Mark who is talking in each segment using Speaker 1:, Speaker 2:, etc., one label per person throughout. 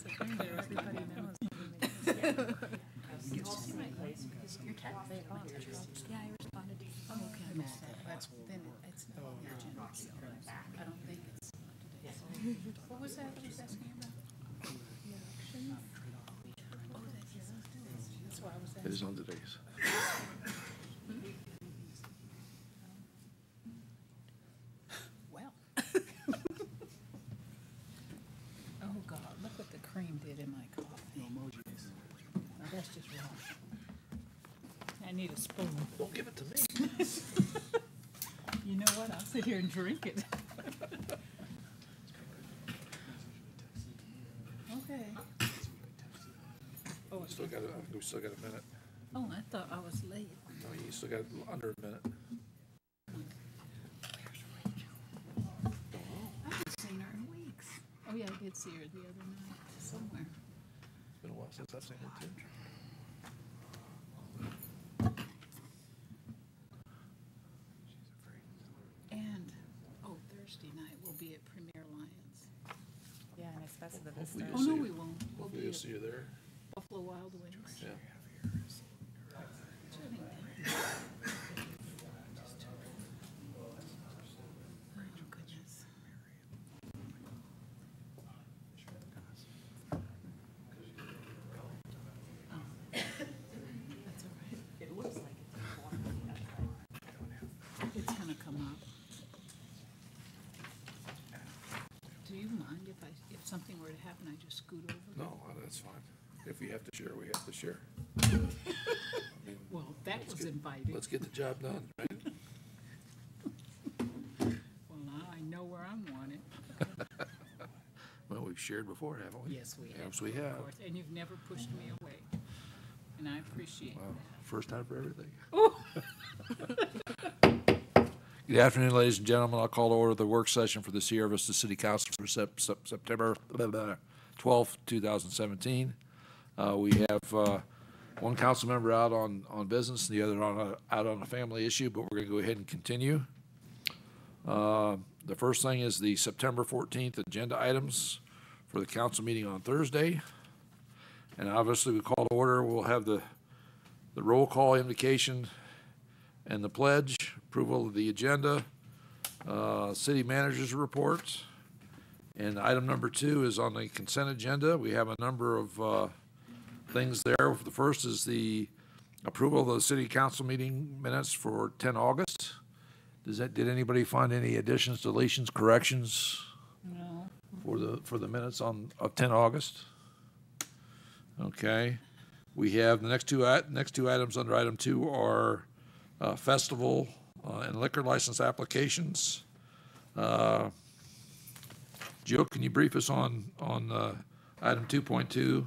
Speaker 1: Everybody knows. Yeah, I responded. Oh, okay. I missed that. That's, then it's not on the agenda. So I don't think it's today. What was that I was asking about? The election? Oh, that's why I was asking.
Speaker 2: It is on today's.
Speaker 1: Well. Oh, God, look what the cream did in my coffee. No emojis. Now, that's just wrong. I need a spoon.
Speaker 2: Don't give it to me.
Speaker 1: You know what? I'll sit here and drink it. Okay. Oh,
Speaker 2: We still got a minute.
Speaker 1: oh, I thought I was late.
Speaker 2: No, you still got under a minute.
Speaker 1: I haven't seen her in weeks. Oh, yeah, I did see her the other night somewhere.
Speaker 2: It's been a while since I've seen her too.
Speaker 1: And, oh, Thursday night we'll be at Premier Lions.
Speaker 3: Yeah, and especially the
Speaker 2: Hopefully
Speaker 3: Vista.
Speaker 1: Oh,
Speaker 2: you'll
Speaker 1: no,
Speaker 2: see
Speaker 1: we
Speaker 2: her.
Speaker 1: won't. We'll
Speaker 2: Hopefully
Speaker 1: be
Speaker 2: you'll
Speaker 1: at
Speaker 2: see you there.
Speaker 1: Buffalo Wild Wings.
Speaker 2: Yeah.
Speaker 1: Oh, goodness. Oh, that's all right.
Speaker 3: It looks like it's warm on the outside.
Speaker 1: It's gonna come up. Do you mind if something were to happen, I just scoot over?
Speaker 2: No, that's fine. If we have to share, we have to share.
Speaker 1: Well, that
Speaker 2: Let's
Speaker 1: was
Speaker 2: get-
Speaker 1: inviting.
Speaker 2: Let's get the job done, right?
Speaker 1: Well, now I know where I'm wanted.
Speaker 2: Well, we've shared before, haven't we?
Speaker 1: Yes, we have.
Speaker 2: Yes, we
Speaker 1: of
Speaker 2: have.
Speaker 1: course, and you've never pushed me away, and I appreciate
Speaker 2: Wow,
Speaker 1: that.
Speaker 2: first time for everything.
Speaker 1: Ooh.
Speaker 2: Good afternoon, ladies and gentlemen. I'll call to order the work session for the Sierra Vista City Council for September 12th, 2017. We have one council member out on business, and the other out on a family issue, but we're going to go ahead and continue. The first thing is the September 14th agenda items for the council meeting on Thursday. And obviously, we call to order. We'll have the roll call invocation and the pledge, approval of the agenda, city manager's report. And item number 2 is on the consent agenda. We have a number of things there. The first is the approval of the city council meeting minutes for 10 August. Did anybody find any additions, deletions, corrections
Speaker 1: No.
Speaker 2: for the minutes of 10 August? Okay. We have the next two items under item 2 are festival and liquor license applications. Jill, can you brief us on item 2.2?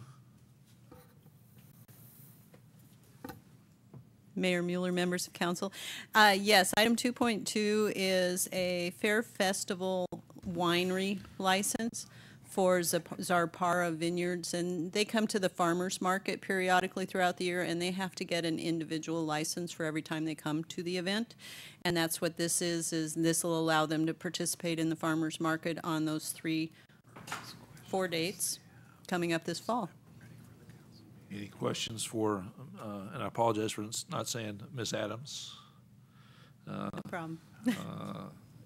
Speaker 4: Mayor Mueller, members of council. Yes, item 2.2 is a Fair Festival winery license for Zarpara Vineyards, and they come to the farmers market periodically throughout the year, and they have to get an individual license for every time they come to the event. And that's what this is this will allow them to participate in the farmers market on those 4 dates coming up this fall.
Speaker 2: Any questions for, and I apologize for not saying Ms. Adams.
Speaker 4: No problem.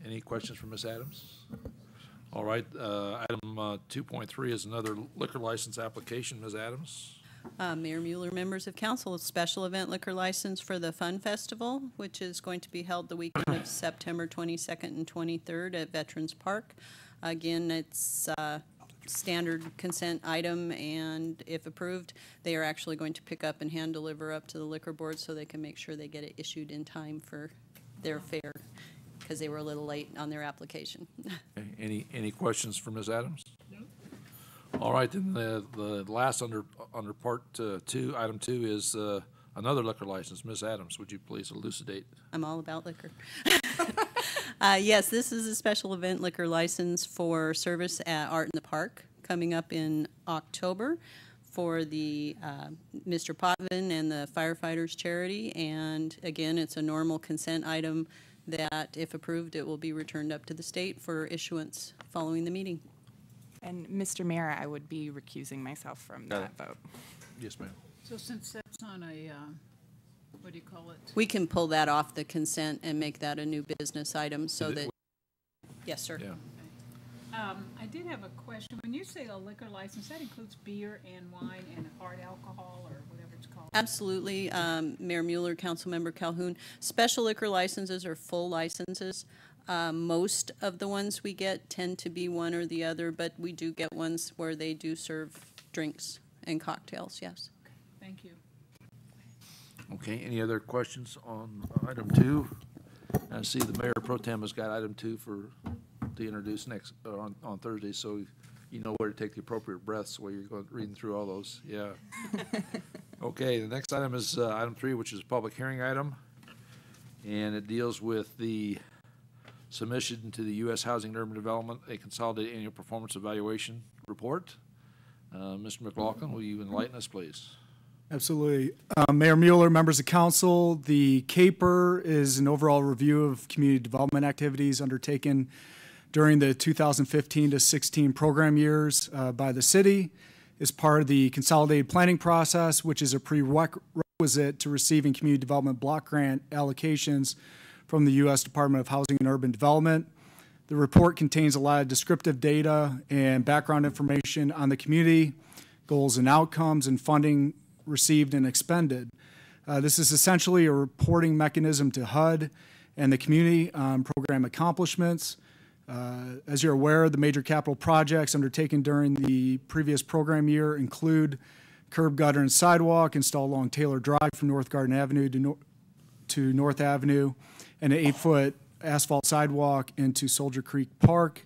Speaker 2: Any questions for Ms. Adams? All right, item 2.3 is another liquor license application. Ms. Adams?
Speaker 4: Mayor Mueller, members of council, a special event liquor license for the Fun Festival, which is going to be held the weekend of September 22nd and 23rd at Veterans Park. Again, it's standard consent item, and if approved, they are actually going to pick up and hand deliver up to the liquor board so they can make sure they get it issued in time for their fair, because they were a little late on their application.
Speaker 2: Okay, any questions for Ms. Adams? No. All right, then the last under part 2, item 2 is another liquor license. Ms. Adams, would you please elucidate?
Speaker 4: I'm all about liquor. Yes, this is a special event liquor license for service at Art in the Park coming up in October for the Mr. Potvin and the Firefighters Charity. And again, it's a normal consent item that, if approved, it will be returned up to the state for issuance following the meeting.
Speaker 3: And Mr. Mayor, I would be recusing myself from
Speaker 2: Got
Speaker 3: that vote.
Speaker 2: Yes, ma'am.
Speaker 1: So since that's on a, what do you call it?
Speaker 4: We can pull that off the consent and make that a new business item so
Speaker 2: Is it-
Speaker 4: that, yes, sir.
Speaker 2: Yeah.
Speaker 1: I did have a question. When you say a liquor license, that includes beer and wine and hard alcohol or whatever it's called?
Speaker 4: Absolutely, Mayor Mueller, Councilmember Calhoun. Special liquor licenses are full licenses. Most of the ones we get tend to be one or the other, but we do get ones where they do serve drinks and cocktails, yes.
Speaker 1: Thank you.
Speaker 2: Okay, any other questions on item 2? I see the Mayor Pro Tem has got item 2 to introduce next, on Thursday, so you know where to take the appropriate breaths while you're going, reading through all those, yeah. Okay, the next item is item 3, which is a public hearing item, and it deals with the submission to the U.S. Housing and Urban Development, a consolidated annual performance evaluation report. Mr. McLaughlin, will you enlighten us, please?
Speaker 5: Absolutely. Mayor Mueller, members of council, the CAPER is an overall review of community development activities undertaken during the 2015 to 16 program years by the city. Is part of the consolidated planning process, which is a prerequisite to receiving community development block grant allocations from the U.S. Department of Housing and Urban Development. The report contains a lot of descriptive data and background information on the community, goals and outcomes, and funding received and expended. This is essentially a reporting mechanism to HUD and the community on program accomplishments. As you're aware, the major capital projects undertaken during the previous program year include curb, gutter, and sidewalk installed along Taylor Drive from North Garden Avenue to North Avenue, and an 8-foot asphalt sidewalk into Soldier Creek Park.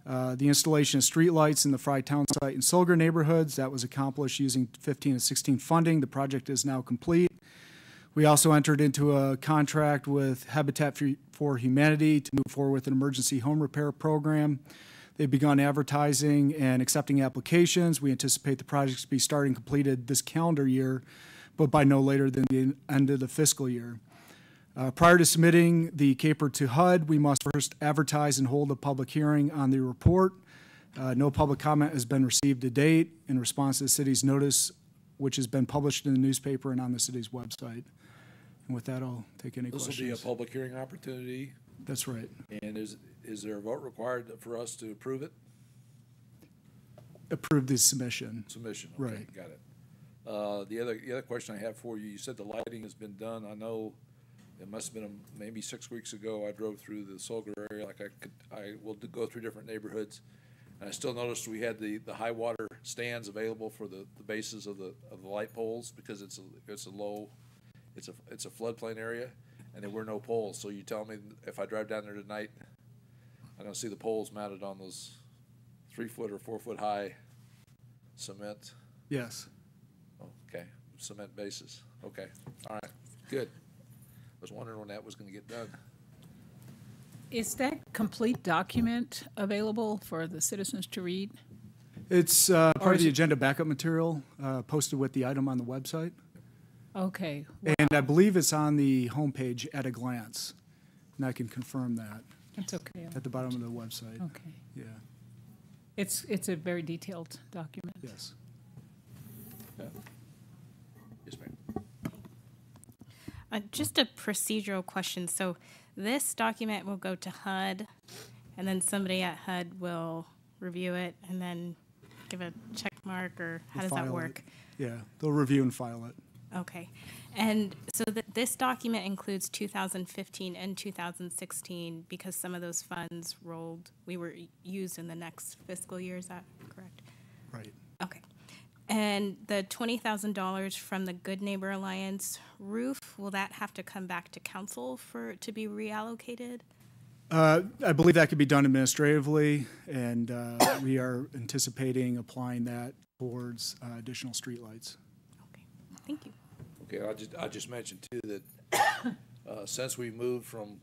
Speaker 5: The installation of streetlights in the Fry Town site and Solgar neighborhoods, that was accomplished using 15 and 16 funding. The project is now complete. We also entered into a contract with Habitat for Humanity to move forward with an emergency home repair program. They've begun advertising and accepting applications. We anticipate the projects to be starting completed this calendar year, but by no later than the end of the fiscal year. Prior to submitting the CAPER to HUD, we must first advertise and hold a public hearing on the report. No public comment has been received to date in response to the city's notice, which has been published in the newspaper and on the city's website. And with that, I'll take any
Speaker 2: This
Speaker 5: questions.
Speaker 2: will be a public hearing opportunity,
Speaker 5: That's right.
Speaker 2: and is there a vote required for us to approve it?
Speaker 5: Approve the submission.
Speaker 2: Submission, okay,
Speaker 5: Right.
Speaker 2: got it. The other question I have for you, you said the lighting has been done. I know it must have been maybe 6 weeks ago. I drove through the Solgar area, I will go through different neighborhoods. And I still noticed we had the high water stands available for the bases of the light poles because it's a floodplain area, and there were no poles. So you tell me if I drive down there tonight, I'm gonna see the poles mounted on those 3-foot or 4-foot high cement.
Speaker 5: Yes.
Speaker 2: Okay, cement bases. Okay, all right, good. I was wondering when that was gonna get done.
Speaker 1: Is that complete document available for the citizens to read?
Speaker 5: It's part of
Speaker 1: is
Speaker 5: the
Speaker 1: it-
Speaker 5: agenda backup material posted with the item on the website.
Speaker 1: Okay.
Speaker 5: And I believe it's on the homepage at a glance. And I can confirm that
Speaker 1: That's okay.
Speaker 5: at the bottom of the website.
Speaker 1: Okay.
Speaker 5: Yeah,
Speaker 1: It's a very detailed document.
Speaker 5: yes.
Speaker 2: Yeah. Yes, ma'am.
Speaker 6: Just a procedural question. So this document will go to HUD, and then somebody at HUD will review it and then give a check mark, or how does
Speaker 5: File
Speaker 6: that
Speaker 5: it.
Speaker 6: work?
Speaker 5: Yeah, they'll review and file it.
Speaker 6: Okay. And so this document includes 2015 and 2016 because some of those funds we were used in the next fiscal year. Is that correct?
Speaker 5: Right.
Speaker 6: Okay. And the $20,000 from the Good Neighbor Alliance roof, will that have to come back to council to be reallocated?
Speaker 5: I believe that could be done administratively, and we are anticipating applying that towards additional streetlights.
Speaker 6: Okay. Thank you.
Speaker 2: Okay, I just mentioned too that since we moved from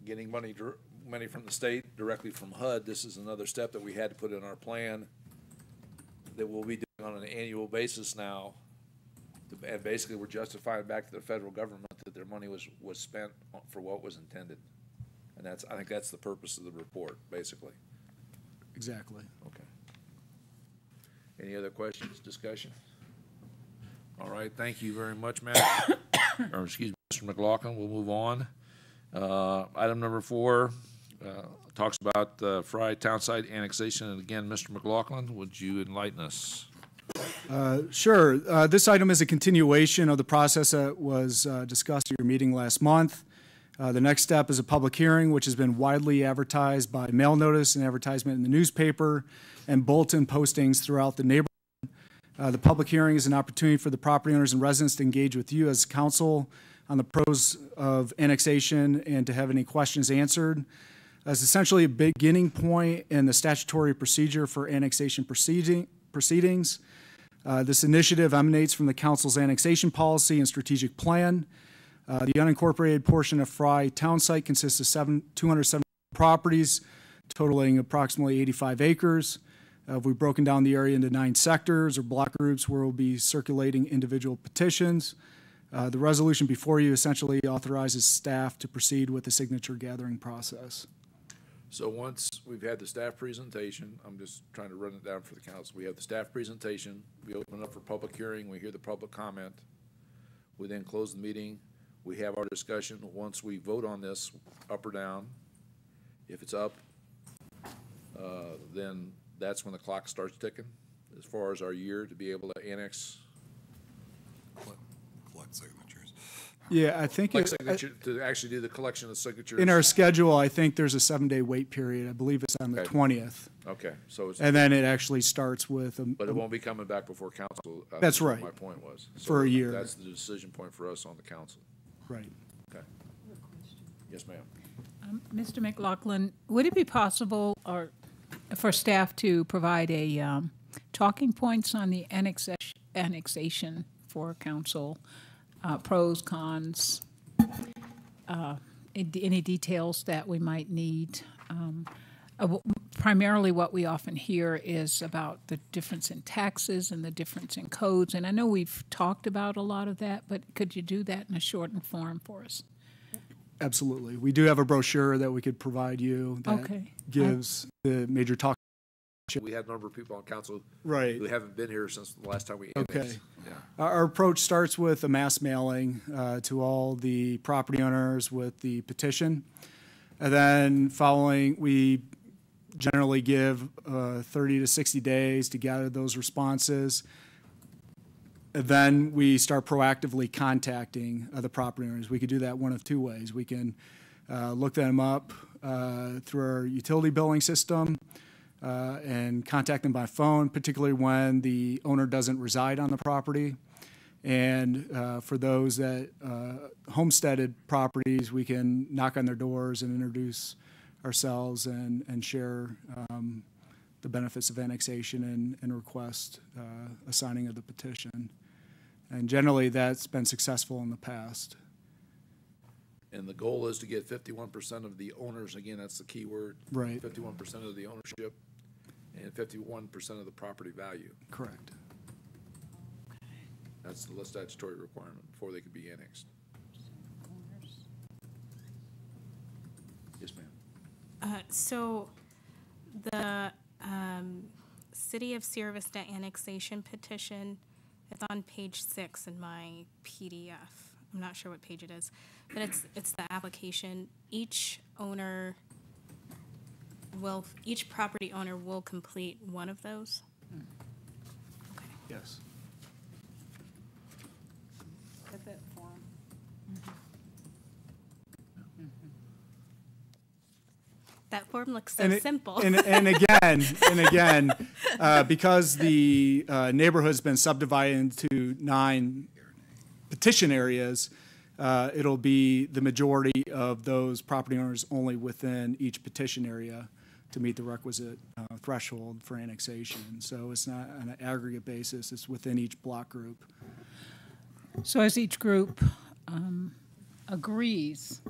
Speaker 2: getting money from the state directly from HUD, this is another step that we had to put in our plan that we'll be doing on an annual basis now. And basically, we're justifying back to the federal government that their money was spent for what was intended. And I think that's the purpose of the report, basically.
Speaker 5: Exactly.
Speaker 2: Okay. Any other questions, discussion? All right, thank you very much, Matt. Or, excuse me, Mr. McLaughlin. We'll move on. Item number 4 talks about Fry Townsite annexation. And again, Mr. McLaughlin, would you enlighten us?
Speaker 5: Sure. This item is a continuation of the process that was discussed at your meeting last month. The next step is a public hearing, which has been widely advertised by mail notice and advertisement in the newspaper and bulletin postings throughout the neighborhood. The public hearing is an opportunity for the property owners and residents to engage with you as council on the pros of annexation and to have any questions answered. It's essentially a beginning point in the statutory procedure for annexation proceedings. This initiative emanates from the council's annexation policy and strategic plan. The unincorporated portion of Fry Townsite consists of 207 properties totaling approximately 85 acres. We've broken down the area into 9 sectors or block groups where we'll be circulating individual petitions. The resolution before you essentially authorizes staff to proceed with the signature gathering process.
Speaker 2: So once we've had the staff presentation, I'm just trying to run it down for the council. We have the staff presentation, we open it up for public hearing, we hear the public comment. We then close the meeting, we have our discussion. Once we vote on this, up or down, if it's up, then that's when the clock starts ticking as far as our year to be able to annex.
Speaker 7: Collect signatures.
Speaker 5: Yeah, I think
Speaker 2: To actually do the collection of signatures.
Speaker 5: in our schedule, I think there's a 7-day wait period. I believe it's on the
Speaker 2: Okay.
Speaker 5: 20th.
Speaker 2: Okay, so it's,
Speaker 5: And then it actually starts with,
Speaker 2: but it won't be coming back before council.
Speaker 5: That's
Speaker 2: what
Speaker 5: right.
Speaker 2: My point was.
Speaker 5: For a year.
Speaker 2: That's the decision point for us on the council.
Speaker 5: right.
Speaker 2: Okay. Yes, ma'am.
Speaker 1: Mr. McLaughlin, would it be possible or for staff to provide a talking points on the annexation for council, pros, cons, any details that we might need? Primarily what we often hear is about the difference in taxes and the difference in codes, and I know we've talked about a lot of that, but could you do that in a shortened form for us?
Speaker 5: Absolutely. We do have a brochure that we could provide you that
Speaker 1: Okay.
Speaker 5: gives the major talk.
Speaker 2: We have a number of people on council
Speaker 5: Right.
Speaker 2: who haven't been here since the last time we annexed.
Speaker 5: Okay.
Speaker 2: Yeah.
Speaker 5: Our approach starts with a mass mailing to all the property owners with the petition. And then following, we generally give 30 to 60 days to gather those responses. And then we start proactively contacting the property owners. We could do that one of 2 ways. We can look them up through our utility billing system and contact them by phone, particularly when the owner doesn't reside on the property. And for those that homesteaded properties, we can knock on their doors and introduce ourselves and share the benefits of annexation and request a signing of the petition. And generally, that's been successful in the past.
Speaker 2: And the goal is to get 51% of the owners, again, that's the key word.
Speaker 5: Right.
Speaker 2: 51% of the ownership and 51% of the property value.
Speaker 5: Correct.
Speaker 2: That's the statutory requirement before they could be annexed. Yes, ma'am.
Speaker 6: So the City of Sierra Vista annexation petition, it's on page 6 in my PDF. I'm not sure what page it is, but it's the application. Each property owner will complete one of those. Okay.
Speaker 5: Yes.
Speaker 6: That form looks so simple.
Speaker 5: And again, because the neighborhood's been subdivided into 9 petition areas, it'll be the majority of those property owners only within each petition area to meet the requisite threshold for annexation. So it's not on an aggregate basis, it's within each block group.
Speaker 1: So as each group agrees,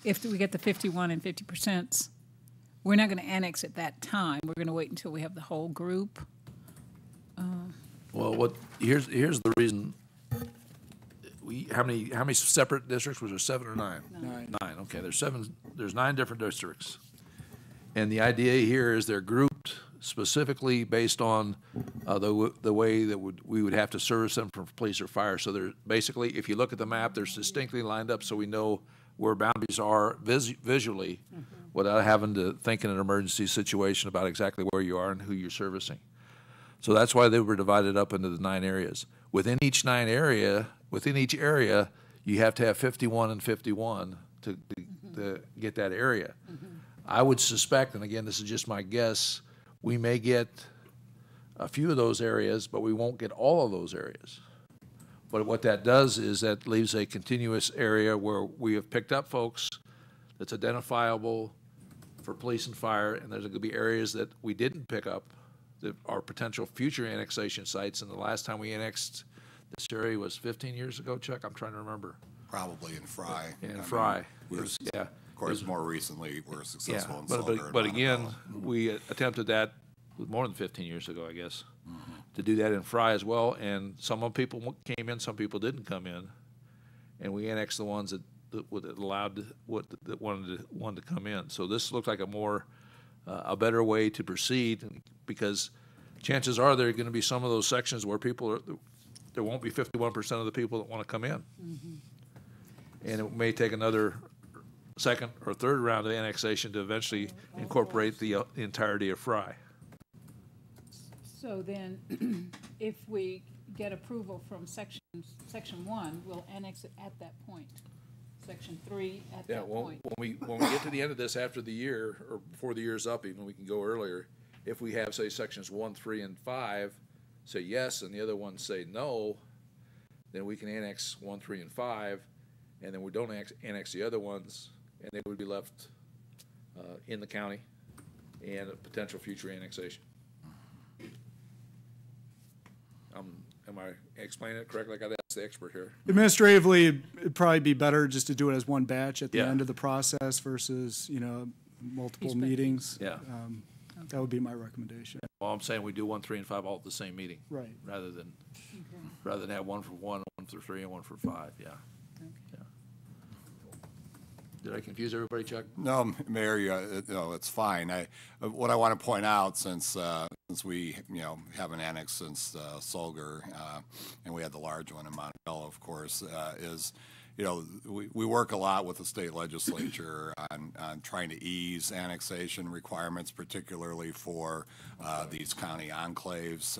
Speaker 1: if we get the 51 and 50%, we're not going to annex at that time. We're going to wait until we have the whole group.
Speaker 2: Well, here's the reason. How many separate districts? Was there 7 or 9? 9. Okay, there's 9 different districts. And the idea here is they're grouped specifically based on the way that we would have to service them from police or fire. So they're basically, if you look at the map, they're distinctly lined up so we know where boundaries are visually without having to think in an emergency situation about exactly where you are and who you're servicing. So that's why they were divided up into the 9 areas. Within each area, you have to have 51 and 51 to get that area. I would suspect, and again, this is just my guess, we may get a few of those areas, but we won't get all of those areas. But what that does is that leaves a continuous area where we have picked up folks that's identifiable for police and fire, and there's going to be areas that we didn't pick up that are potential future annexation sites. And the last time we annexed this area was 15 years ago, Chuck? I'm trying to remember.
Speaker 7: Probably in Fry.
Speaker 2: In Fry.
Speaker 7: Yeah. Of course, more recently, we're successful in
Speaker 2: but,
Speaker 7: Sullivan.
Speaker 2: but again, we attempted that more than 15 years ago, I guess, to do that in Fry as well. And some of people came in, some people didn't come in, and we annexed the ones that allowed that wanted to come in. So this looked like a better way to proceed, because chances are there are going to be some of those sections where there won't be 51% of the people that want to come in, and it may take another second or third round of annexation to eventually incorporate the entirety of Fry.
Speaker 1: So then, if we get approval from section 1, we'll annex it at that point. Section 3 at that point.
Speaker 2: When we get to the end of this after the year, or before the year's up, even we can go earlier, if we have, say, sections 1, 3, and 5 say yes, and the other ones say no, then we can annex 1, 3, and 5, and then we don't annex the other ones, and they would be left in the county and a potential future annexation. Am I explaining it correctly? I got to ask the expert here.
Speaker 5: Administratively, it'd probably be better just to do it as one batch at the
Speaker 2: Yeah.
Speaker 5: end of the process versus, multiple meetings.
Speaker 2: Yeah.
Speaker 5: That would be my recommendation.
Speaker 2: Well, I'm saying we do 1, 3, and 5 all at the same meeting.
Speaker 5: Right.
Speaker 2: Rather than have one for 1, 1 for 3, and 1 for 5, yeah. Did I confuse everybody, Chuck?
Speaker 7: No, Mayor, no, it's fine. What I want to point out, since we, haven't annexed since Solgar, and we had the large one in Monticello, of course, is, we work a lot with the state legislature on trying to ease annexation requirements, particularly for these county enclaves,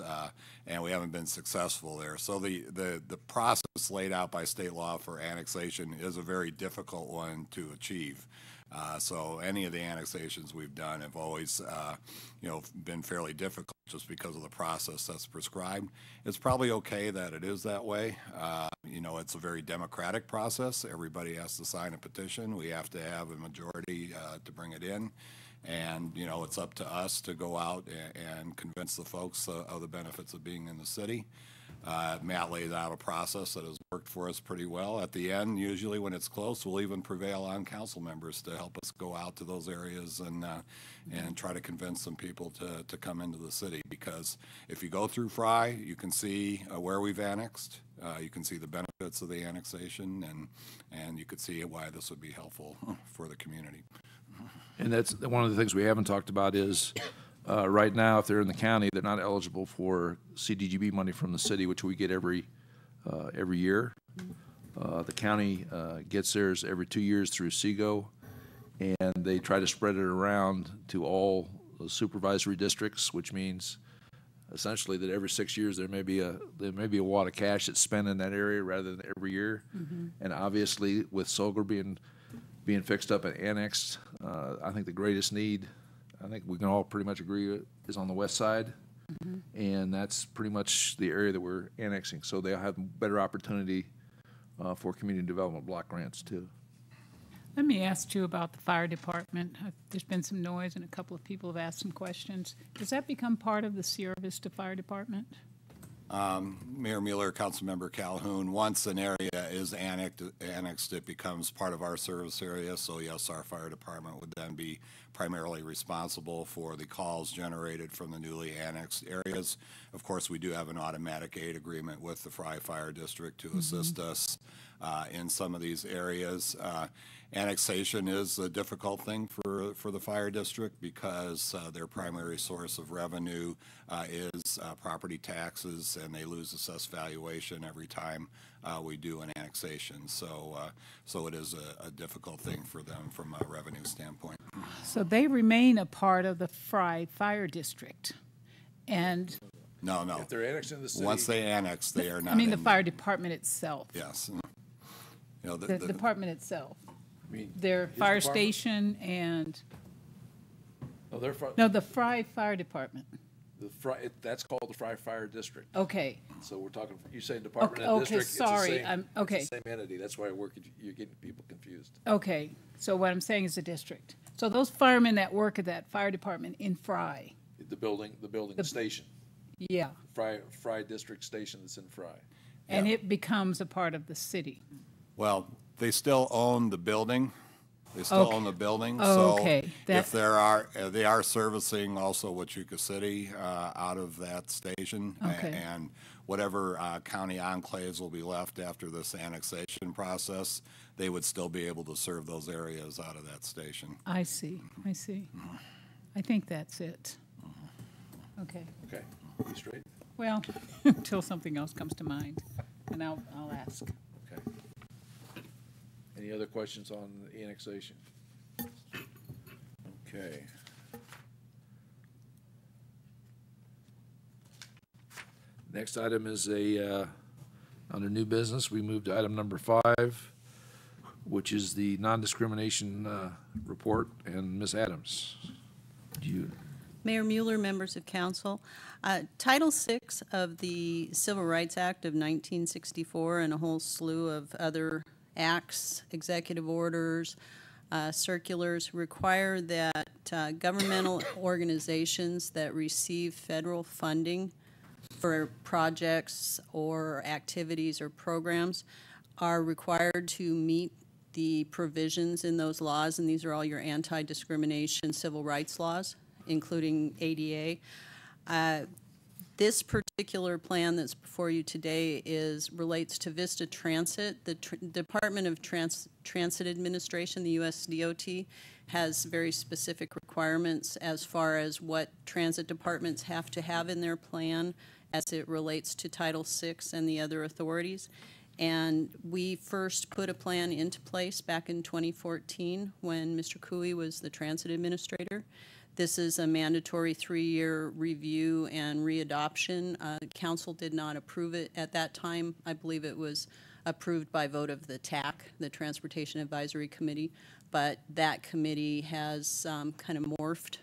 Speaker 7: and we haven't been successful there. So the process laid out by state law for annexation is a very difficult one to achieve. So any of the annexations we've done have always, been fairly difficult just because of the process that's prescribed. It's probably okay that it is that way. It's a very democratic process. Everybody has to sign a petition. We have to have a majority to bring it in. And, it's up to us to go out and convince the folks of the benefits of being in the city. Matt laid out a process that has worked for us pretty well. At the end, usually when it's close, we'll even prevail on council members to help us go out to those areas and try to convince some people to come into the city. Because if you go through Fry, you can see where we've annexed. You can see the benefits of the annexation, and you could see why this would be helpful for the community.
Speaker 2: And that's one of the things we haven't talked about is right now, if they're in the county, they're not eligible for CDGB money from the city, which we get every year. The county gets theirs every 2 years through SEGO, and they try to spread it around to all the supervisory districts, which means essentially that every 6 years there may be a wad of cash that's spent in that area rather than every year. And obviously, with Solgar being fixed up and annexed, I think the greatest need, I think we can all pretty much agree, is on the west side, and that's pretty much the area that we're annexing. So they'll have better opportunity for community development block grants too.
Speaker 1: Let me ask you about the fire department. There's been some noise and a couple of people have asked some questions. Does that become part of the Sierra Vista Fire Department?
Speaker 7: Mayor Mueller, Councilmember Calhoun, once an area is annexed, it becomes part of our service area. So yes, our fire department would then be primarily responsible for the calls generated from the newly annexed areas. Of course, we do have an automatic aid agreement with the Fry Fire District to assist us in some of these areas. Annexation is a difficult thing for the fire district because their primary source of revenue is property taxes, and they lose assessed valuation every time we do an annexation. So it is a difficult thing for them from a revenue standpoint.
Speaker 1: So they remain a part of the Fry Fire District, and,
Speaker 7: No.
Speaker 2: If they're annexed in the city.
Speaker 7: Once they annex, they are not.
Speaker 1: I mean, the
Speaker 7: in-
Speaker 1: fire department itself.
Speaker 7: Yes. You know,
Speaker 1: The department itself,
Speaker 2: I mean,
Speaker 1: their
Speaker 2: his
Speaker 1: fire
Speaker 2: department-
Speaker 1: station and,
Speaker 2: No, they're Fry,
Speaker 1: no, the Fry Fire Department.
Speaker 2: that's called the Fry Fire District.
Speaker 1: Okay,
Speaker 2: So we're talking, you're saying department
Speaker 1: Okay,
Speaker 2: and district. it's the
Speaker 1: sorry,
Speaker 2: same-
Speaker 1: I'm-
Speaker 2: it's the
Speaker 1: okay.
Speaker 2: Same entity. That's why you're getting people confused.
Speaker 1: okay. So what I'm saying is the district. So those firemen that work at that fire department in Fry,
Speaker 2: The building station,
Speaker 1: yeah,
Speaker 2: Fry District Station that's in Fry.
Speaker 1: and it becomes a part of the city.
Speaker 7: Well, they still own the building. They still
Speaker 1: Okay.
Speaker 7: own the building.
Speaker 1: Oh,
Speaker 7: So
Speaker 1: okay.
Speaker 7: if they are servicing also Wachuca City out of that station.
Speaker 1: Okay.
Speaker 7: And whatever county enclaves will be left after this annexation process, they would still be able to serve those areas out of that station.
Speaker 1: I see. I think that's it. Okay,
Speaker 2: Okay, you straight?
Speaker 1: well, until something else comes to mind, and I'll ask.
Speaker 2: Okay. Any other questions on the annexation? Okay. Next item is under new business, we move to item number 5, which is the non-discrimination report, and Ms. Adams. Do you?
Speaker 4: Mayor Mueller, members of council, Title VI of the Civil Rights Act of 1964 and a whole slew of other acts, executive orders, circulars require that governmental organizations that receive federal funding for projects or activities or programs are required to meet the provisions in those laws, and these are all your anti-discrimination civil rights laws, including ADA. This particular plan that's before you today relates to Vista Transit. The Department of Transit Administration, the U.S. DOT, has very specific requirements as far as what transit departments have to have in their plan as it relates to Title VI and the other authorities. And we first put a plan into place back in 2014 when Mr. Cooey was the transit administrator. This is a mandatory 3-year review and readoption. Council did not approve it at that time. I believe it was approved by vote of the TAC, the Transportation Advisory Committee, but that committee has kind of morphed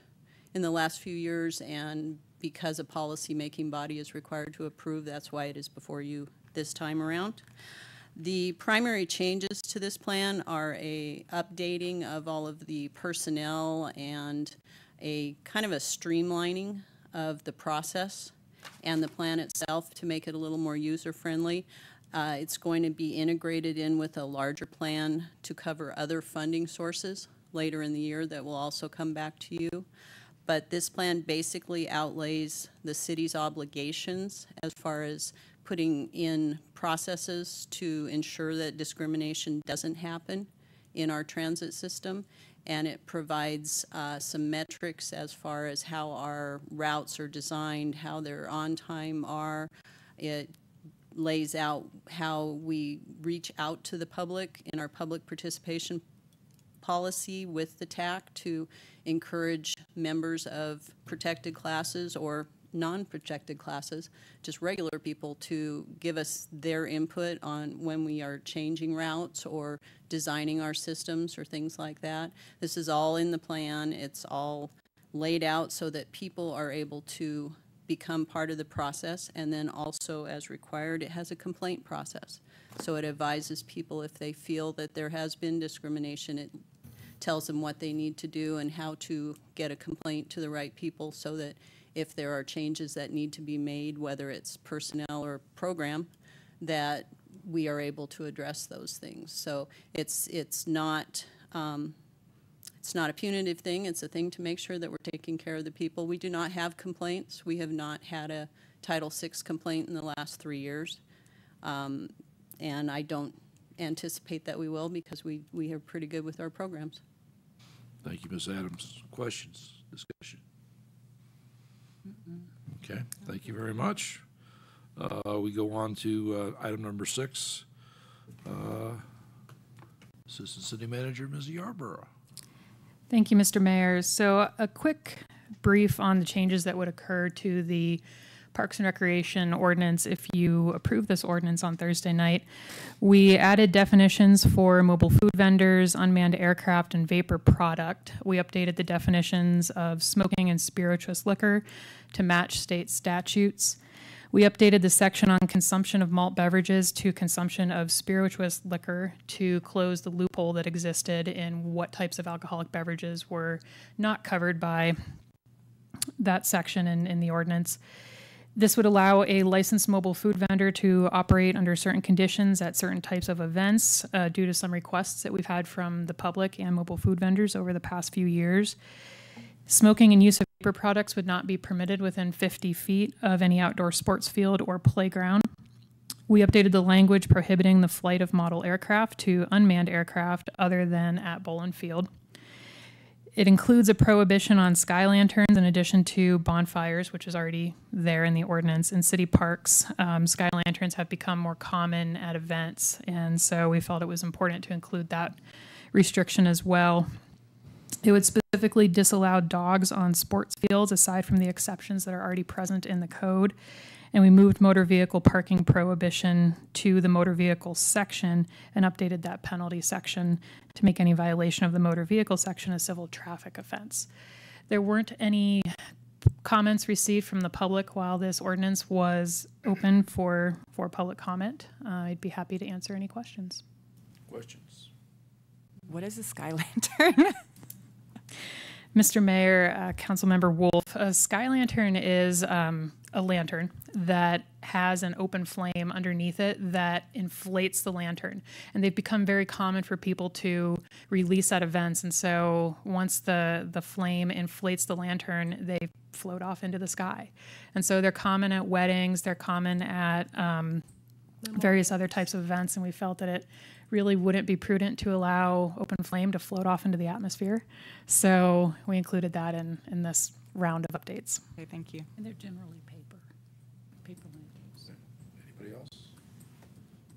Speaker 4: in the last few years, and because a policy-making body is required to approve, that's why it is before you this time around. The primary changes to this plan are a updating of all of the personnel and a kind of a streamlining of the process and the plan itself to make it a little more user-friendly. It's going to be integrated in with a larger plan to cover other funding sources later in the year that will also come back to you. But this plan basically outlays the city's obligations as far as putting in processes to ensure that discrimination doesn't happen in our transit system. And it provides some metrics as far as how our routes are designed, how their on time are. It lays out how we reach out to the public in our public participation policy with the TAC to encourage members of protected classes or non-protected classes, just regular people, to give us their input on when we are changing routes or designing our systems or things like that. This is all in the plan. It's all laid out so that people are able to become part of the process, and then also, as required, it has a complaint process. So it advises people if they feel that there has been discrimination. It tells them what they need to do and how to get a complaint to the right people so that if there are changes that need to be made, whether it's personnel or program, that we are able to address those things. So it's not It's not a punitive thing. It's a thing to make sure that we're taking care of the people. We do not have complaints. We have not had a Title VI complaint in the last 3 years. And I don't anticipate that we will, because we are pretty good with our programs.
Speaker 2: Thank you, Ms. Adams. Questions, discussion? Okay, thank you very much. We go on to item number 6. Assistant City Manager, Ms. Yarborough.
Speaker 8: Thank you, Mr. Mayor. So a quick brief on the changes that would occur to the Parks and Recreation ordinance if you approve this ordinance on Thursday night. We added definitions for mobile food vendors, unmanned aircraft, and vapor product. We updated the definitions of smoking and spirituous liquor to match state statutes. We updated the section on consumption of malt beverages to consumption of spirituous liquor to close the loophole that existed in what types of alcoholic beverages were not covered by that section in the ordinance. This would allow a licensed mobile food vendor to operate under certain conditions at certain types of events due to some requests that we've had from the public and mobile food vendors over the past few years. Smoking and use of vapor products would not be permitted within 50 feet of any outdoor sports field or playground. We updated the language prohibiting the flight of model aircraft to unmanned aircraft other than at Bowlin Field. It includes a prohibition on sky lanterns in addition to bonfires, which is already there in the ordinance. In city parks, sky lanterns have become more common at events, and so we felt it was important to include that restriction as well. It would specifically disallow dogs on sports fields, aside from the exceptions that are already present in the code. And we moved motor vehicle parking prohibition to the motor vehicle section and updated that penalty section to make any violation of the motor vehicle section a civil traffic offense. There weren't any comments received from the public while this ordinance was open for public comment. I'd be happy to answer any questions.
Speaker 2: Questions?
Speaker 3: What is a sky lantern?
Speaker 8: Mr. Mayor, Councilmember Wolf, a sky lantern is a lantern that has an open flame underneath it that inflates the lantern. And they've become very common for people to release at events. And so once the flame inflates the lantern, they float off into the sky. And so they're common at weddings, they're common at various other types of events. And we felt that it really wouldn't be prudent to allow open flame to float off into the atmosphere. So we included that in this round of updates.
Speaker 3: Okay, thank you.
Speaker 1: And they're generally paper lanterns.
Speaker 2: Anybody else?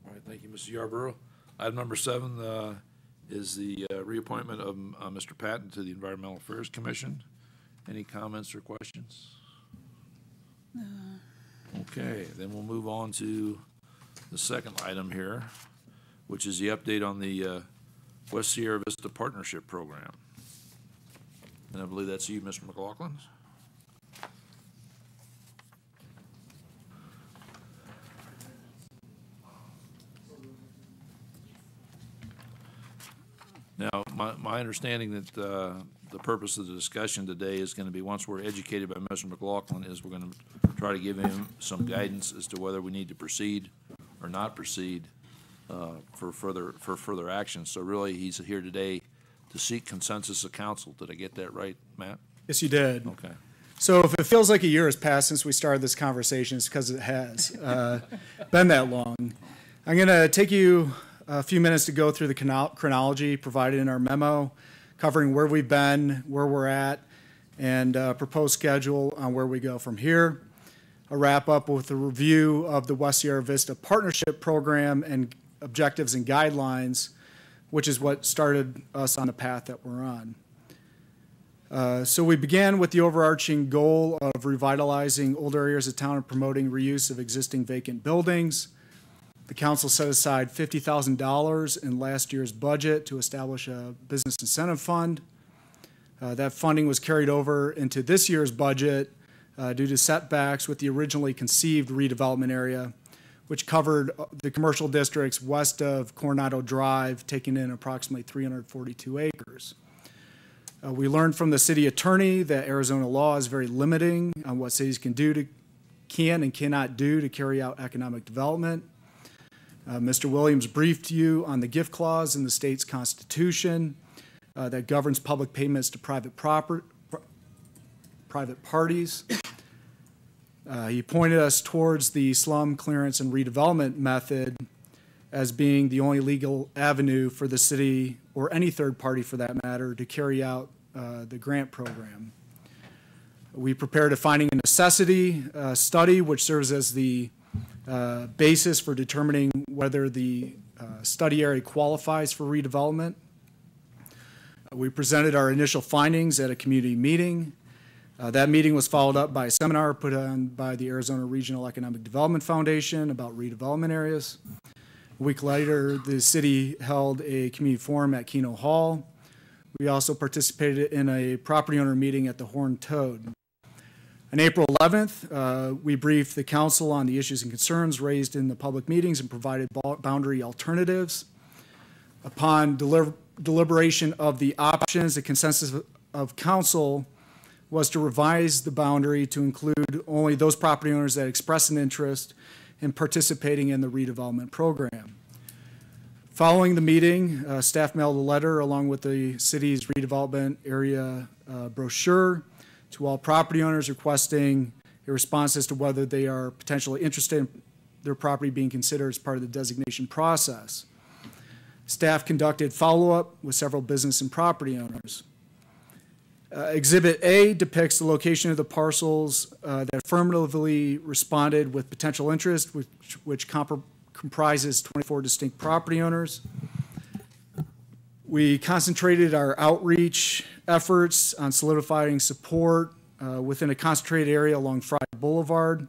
Speaker 2: All right, thank you, Mrs. Yarborough. Item number 7 is the reappointment of Mr. Patton to the Environmental Affairs Commission. Any comments or questions? Okay, then we'll move on to the second item here, which is the update on the West Sierra Vista Partnership Program. And I believe that's you, Mr. McLaughlin. Now, my understanding that the purpose of the discussion today is going to be, once we're educated by Mr. McLaughlin, is we're going to try to give him some guidance as to whether we need to proceed or not proceed for further action. So really, he's here today to seek consensus of council. Did I get that right, Matt?
Speaker 5: Yes, you did.
Speaker 2: Okay.
Speaker 5: So if it feels like a year has passed since we started this conversation, it's because it has been that long. I'm going to take you a few minutes to go through the chronology provided in our memo, covering where we've been, where we're at, and proposed schedule on where we go from here. I'll wrap up with a review of the West Sierra Vista Partnership Program and objectives and guidelines, which is what started us on the path that we're on. So we began with the overarching goal of revitalizing old areas of town and promoting reuse of existing vacant buildings. The council set aside $50,000 in last year's budget to establish a business incentive fund. That funding was carried over into this year's budget due to setbacks with the originally conceived redevelopment area, which covered the commercial districts west of Coronado Drive, taking in approximately 342 acres. We learned from the city attorney that Arizona law is very limiting on what cities can and cannot do to carry out economic development. Mr. Williams briefed you on the gift clause in the state's constitution, that governs public payments to private parties. He pointed us towards the slum clearance and redevelopment method as being the only legal avenue for the city, or any third party for that matter, to carry out the grant program. We prepared a finding of necessity study, which serves as the basis for determining whether the study area qualifies for redevelopment. We presented our initial findings at a community meeting. That meeting was followed up by a seminar put on by the Arizona Regional Economic Development Foundation about redevelopment areas. A week later, the city held a community forum at Keno Hall. We also participated in a property owner meeting at the Horned Toad. On April 11th, we briefed the council on the issues and concerns raised in the public meetings and provided boundary alternatives. Upon deliberation of the options, the consensus of council was to revise the boundary to include only those property owners that express an interest in participating in the redevelopment program. Following the meeting, staff mailed a letter along with the city's redevelopment area brochure to all property owners requesting a response as to whether they are potentially interested in their property being considered as part of the designation process. Staff conducted follow-up with several business and property owners. Exhibit A depicts the location of the parcels that affirmatively responded with potential interest, which comprises 24 distinct property owners. We concentrated our outreach efforts on solidifying support within a concentrated area along Fry Boulevard,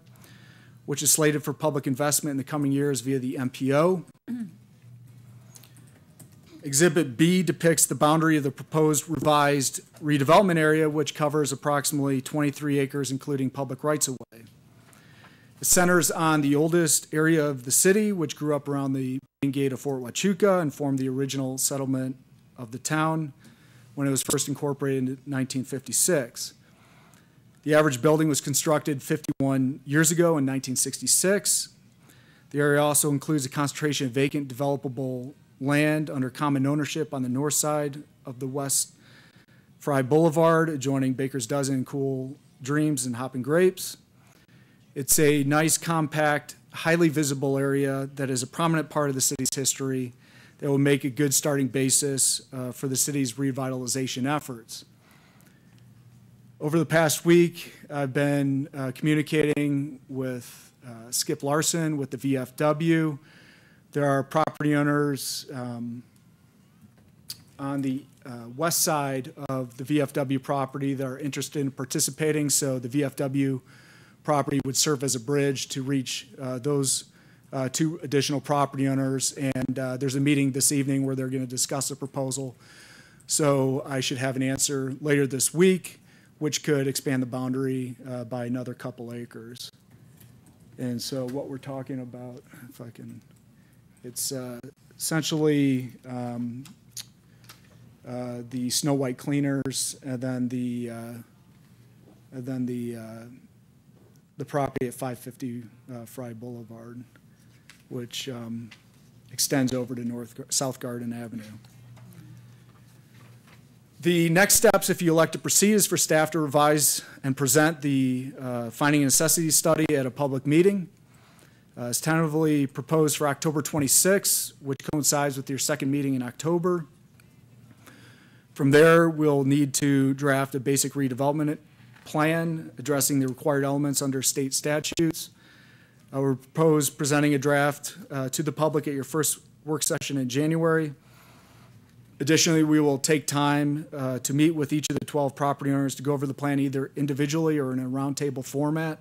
Speaker 5: which is slated for public investment in the coming years via the MPO. Exhibit B depicts the boundary of the proposed revised redevelopment area, which covers approximately 23 acres, including public rights-of-way. It centers on the oldest area of the city, which grew up around the main gate of Fort Huachuca and formed the original settlement of the town when it was first incorporated in 1956. The average building was constructed 51 years ago in 1966. The area also includes a concentration of vacant developable land under common ownership on the north side of the West Fry Boulevard, adjoining Baker's Dozen and Cool Dreams and Hoppin' Grapes. It's a nice, compact, highly visible area that is a prominent part of the city's history that will make a good starting basis for the city's revitalization efforts. Over the past week, I've been communicating with Skip Larson with the VFW. There are property owners on the west side of the VFW property that are interested in participating, so the VFW property would serve as a bridge to reach those two additional property owners. And there's a meeting this evening where they're going to discuss a proposal. So I should have an answer later this week, which could expand the boundary by another couple acres. And so what we're talking about, if I can, it's essentially the Snow White Cleaners, and then the property at 550 Fry Boulevard, which extends over to South Garden Avenue. The next steps, if you elect to proceed, is for staff to revise and present the finding and necessity study at a public meeting. It's tentatively proposed for October 26, which coincides with your second meeting in October. From there, we'll need to draft a basic redevelopment plan addressing the required elements under state statutes. I will propose presenting a draft to the public at your first work session in January. Additionally, we will take time to meet with each of the 12 property owners to go over the plan either individually or in a roundtable format.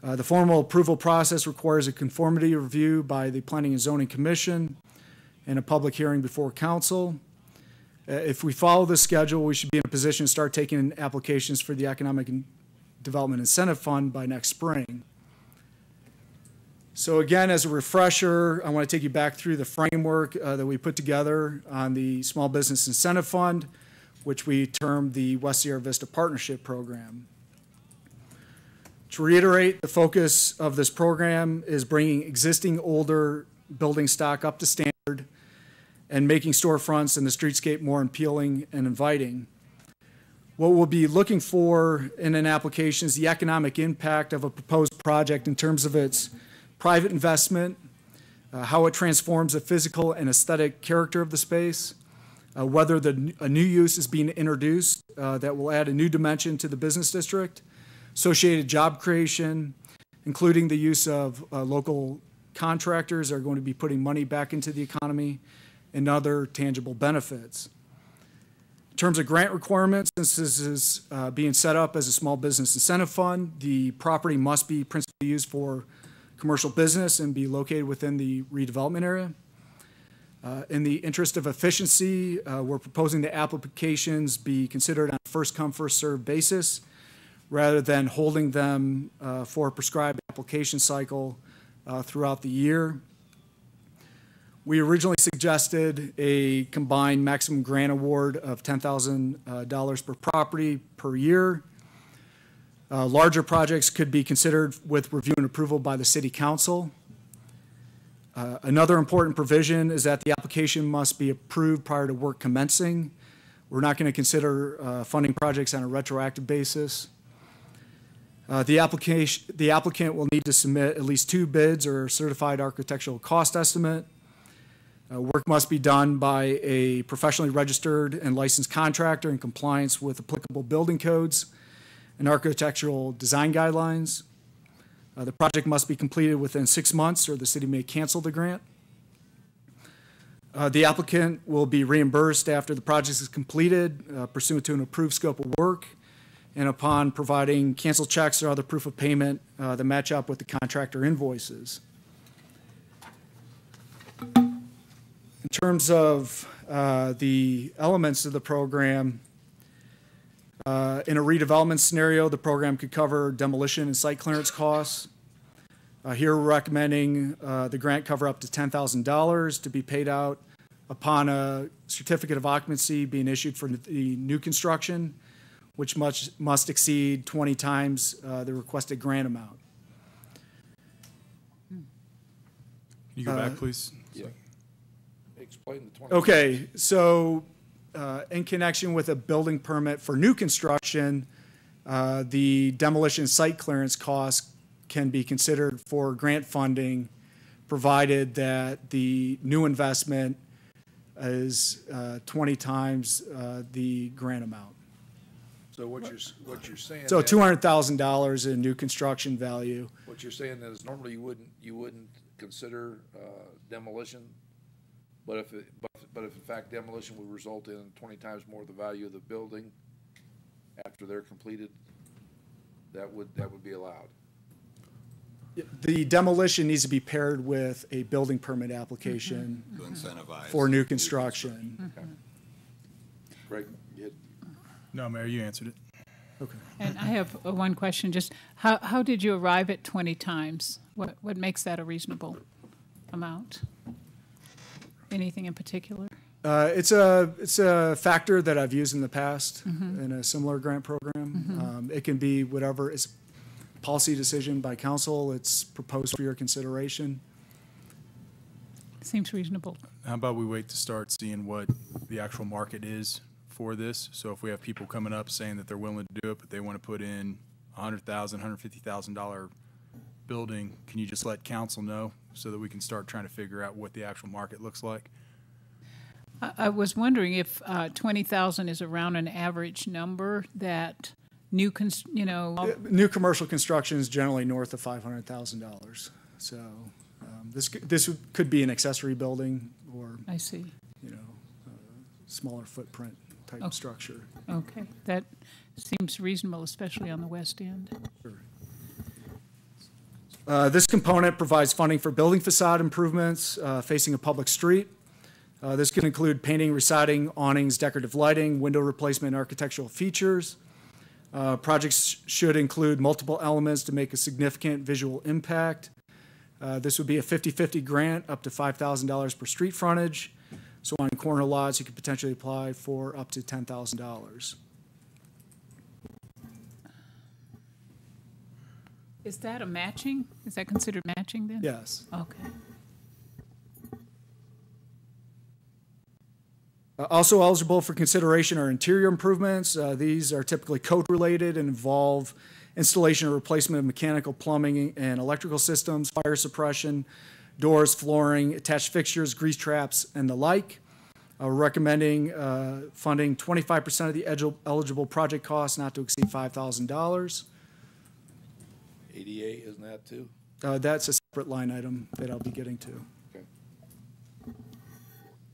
Speaker 5: The formal approval process requires a conformity review by the Planning and Zoning Commission and a public hearing before council. If we follow this schedule, we should be in a position to start taking in applications for the Economic Development Incentive Fund by next spring. So again, as a refresher, I want to take you back through the framework that we put together on the Small Business Incentive Fund, which we termed the West Sierra Vista Partnership Program. To reiterate, the focus of this program is bringing existing older building stock up to standard and making storefronts and the streetscape more appealing and inviting. What we'll be looking for in an application is the economic impact of a proposed project in terms of its private investment, how it transforms the physical and aesthetic character of the space, whether a new use is being introduced that will add a new dimension to the business district, associated job creation, including the use of local contractors that are going to be putting money back into the economy, and other tangible benefits. In terms of grant requirements, since this is being set up as a small business incentive fund, the property must be principally used for commercial business and be located within the redevelopment area. In the interest of efficiency, we're proposing the applications be considered on a first-come, first-served basis rather than holding them for a prescribed application cycle throughout the year. We originally suggested a combined maximum grant award of $10,000 per property per year. Larger projects could be considered with review and approval by the City Council. Another important provision is that the application must be approved prior to work commencing. We're not going to consider funding projects on a retroactive basis. The applicant will need to submit at least 2 bids or certified architectural cost estimate. Work must be done by a professionally registered and licensed contractor in compliance with applicable building codes and architectural design guidelines. The project must be completed within 6 months or the city may cancel the grant. The applicant will be reimbursed after the project is completed pursuant to an approved scope of work and upon providing canceled checks or other proof of payment that match up with the contractor invoices. In terms of the elements of the program, in a redevelopment scenario, the program could cover demolition and site clearance costs. Here we're recommending the grant cover up to $10,000 to be paid out upon a certificate of occupancy being issued for the new construction, which must exceed 20 times the requested grant amount.
Speaker 9: Can you go back, please?
Speaker 2: Yeah. Explain the 20.
Speaker 5: Okay, so in connection with a building permit for new construction, the demolition site clearance costs can be considered for grant funding, provided that the new investment is 20 times the grant amount.
Speaker 2: So what you're saying.
Speaker 5: So
Speaker 2: that-
Speaker 5: $200,000 in new construction value.
Speaker 2: What you're saying is normally you wouldn't consider demolition, but if in fact demolition would result in 20 times more the value of the building after they're completed, that would be allowed.
Speaker 5: The demolition needs to be paired with a building permit application
Speaker 7: To incentivize.
Speaker 5: for new construction.
Speaker 2: Okay. Greg, you had-
Speaker 9: No, Mayor, you answered it.
Speaker 5: Okay.
Speaker 1: And I have one question, just how did you arrive at 20 times? What makes that a reasonable amount? Anything in particular?
Speaker 5: It's a factor that I've used in the past in a similar grant program. It can be whatever is policy decision by council. It's proposed for your consideration.
Speaker 1: Seems reasonable.
Speaker 9: How about we wait to start seeing what the actual market is for this? So if we have people coming up saying that they're willing to do it, but they want to put in $100,000, $150,000 building, can you just let council know so that we can start trying to figure out what the actual market looks like?
Speaker 1: I was wondering if 20,000 is around an average number that new,
Speaker 5: New commercial construction is generally north of $500,000. So this could be an accessory building or
Speaker 1: I see.
Speaker 5: Smaller footprint type structure.
Speaker 1: Okay, that seems reasonable, especially on the west end.
Speaker 5: This component provides funding for building facade improvements facing a public street. This can include painting, residing, awnings, decorative lighting, window replacement, and architectural features. Projects should include multiple elements to make a significant visual impact. This would be a 50-50 grant up to $5,000 per street frontage. So on corner lots, you could potentially apply for up to $10,000.
Speaker 1: Is that a matching? Is that considered matching then?
Speaker 5: Yes.
Speaker 1: Okay.
Speaker 5: Also eligible for consideration are interior improvements. These are typically code-related and involve installation or replacement of mechanical, plumbing, and electrical systems, fire suppression, doors, flooring, attached fixtures, grease traps, and the like. We're recommending funding 25% of the eligible project costs not to exceed $5,000.
Speaker 2: ADA, isn't that too?
Speaker 5: That's a separate line item that I'll be getting to.
Speaker 2: Okay.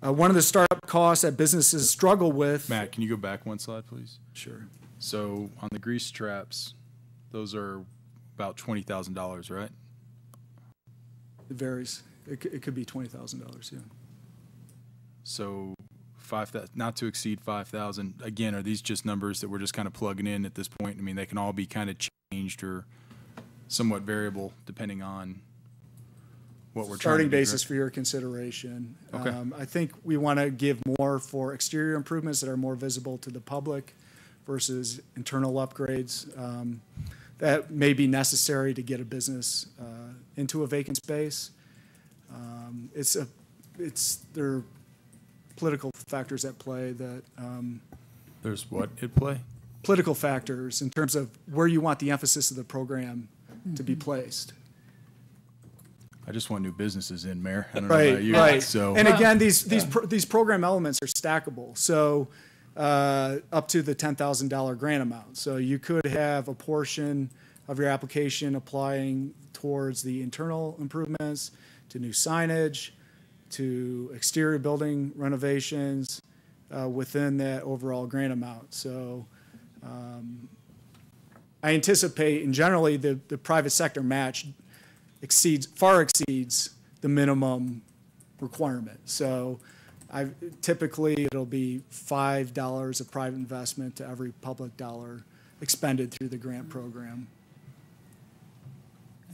Speaker 5: One of the startup costs that businesses struggle with.
Speaker 9: Matt, can you go back one slide, please?
Speaker 5: Sure.
Speaker 9: So on the grease traps, those are about $20,000, right?
Speaker 5: It varies. It could be $20,000, yeah.
Speaker 9: So 5,000, not to exceed 5,000. Again, are these just numbers that we're just kind of plugging in at this point? I mean, they can all be kind of changed or somewhat variable depending on what we're trying to
Speaker 5: Starting
Speaker 9: do,
Speaker 5: basis
Speaker 9: right?
Speaker 5: for your consideration.
Speaker 9: Okay.
Speaker 5: I think we want to give more for exterior improvements that are more visible to the public versus internal upgrades. That may be necessary to get a business into a vacant space. There are political factors at play that
Speaker 9: There's what at play?
Speaker 5: political factors in terms of where you want the emphasis of the program to be placed.
Speaker 9: I just want new businesses in, Mayor. I don't know
Speaker 5: Right,
Speaker 9: about you.
Speaker 5: right.
Speaker 9: So
Speaker 5: And again, these program elements are stackable. So up to the $10,000 grant amount. So you could have a portion of your application applying towards the internal improvements, to new signage, to exterior building renovations within that overall grant amount. So I anticipate, and generally the private sector match far exceeds the minimum requirement. So typically it'll be $5 of private investment to every public dollar expended through the grant program.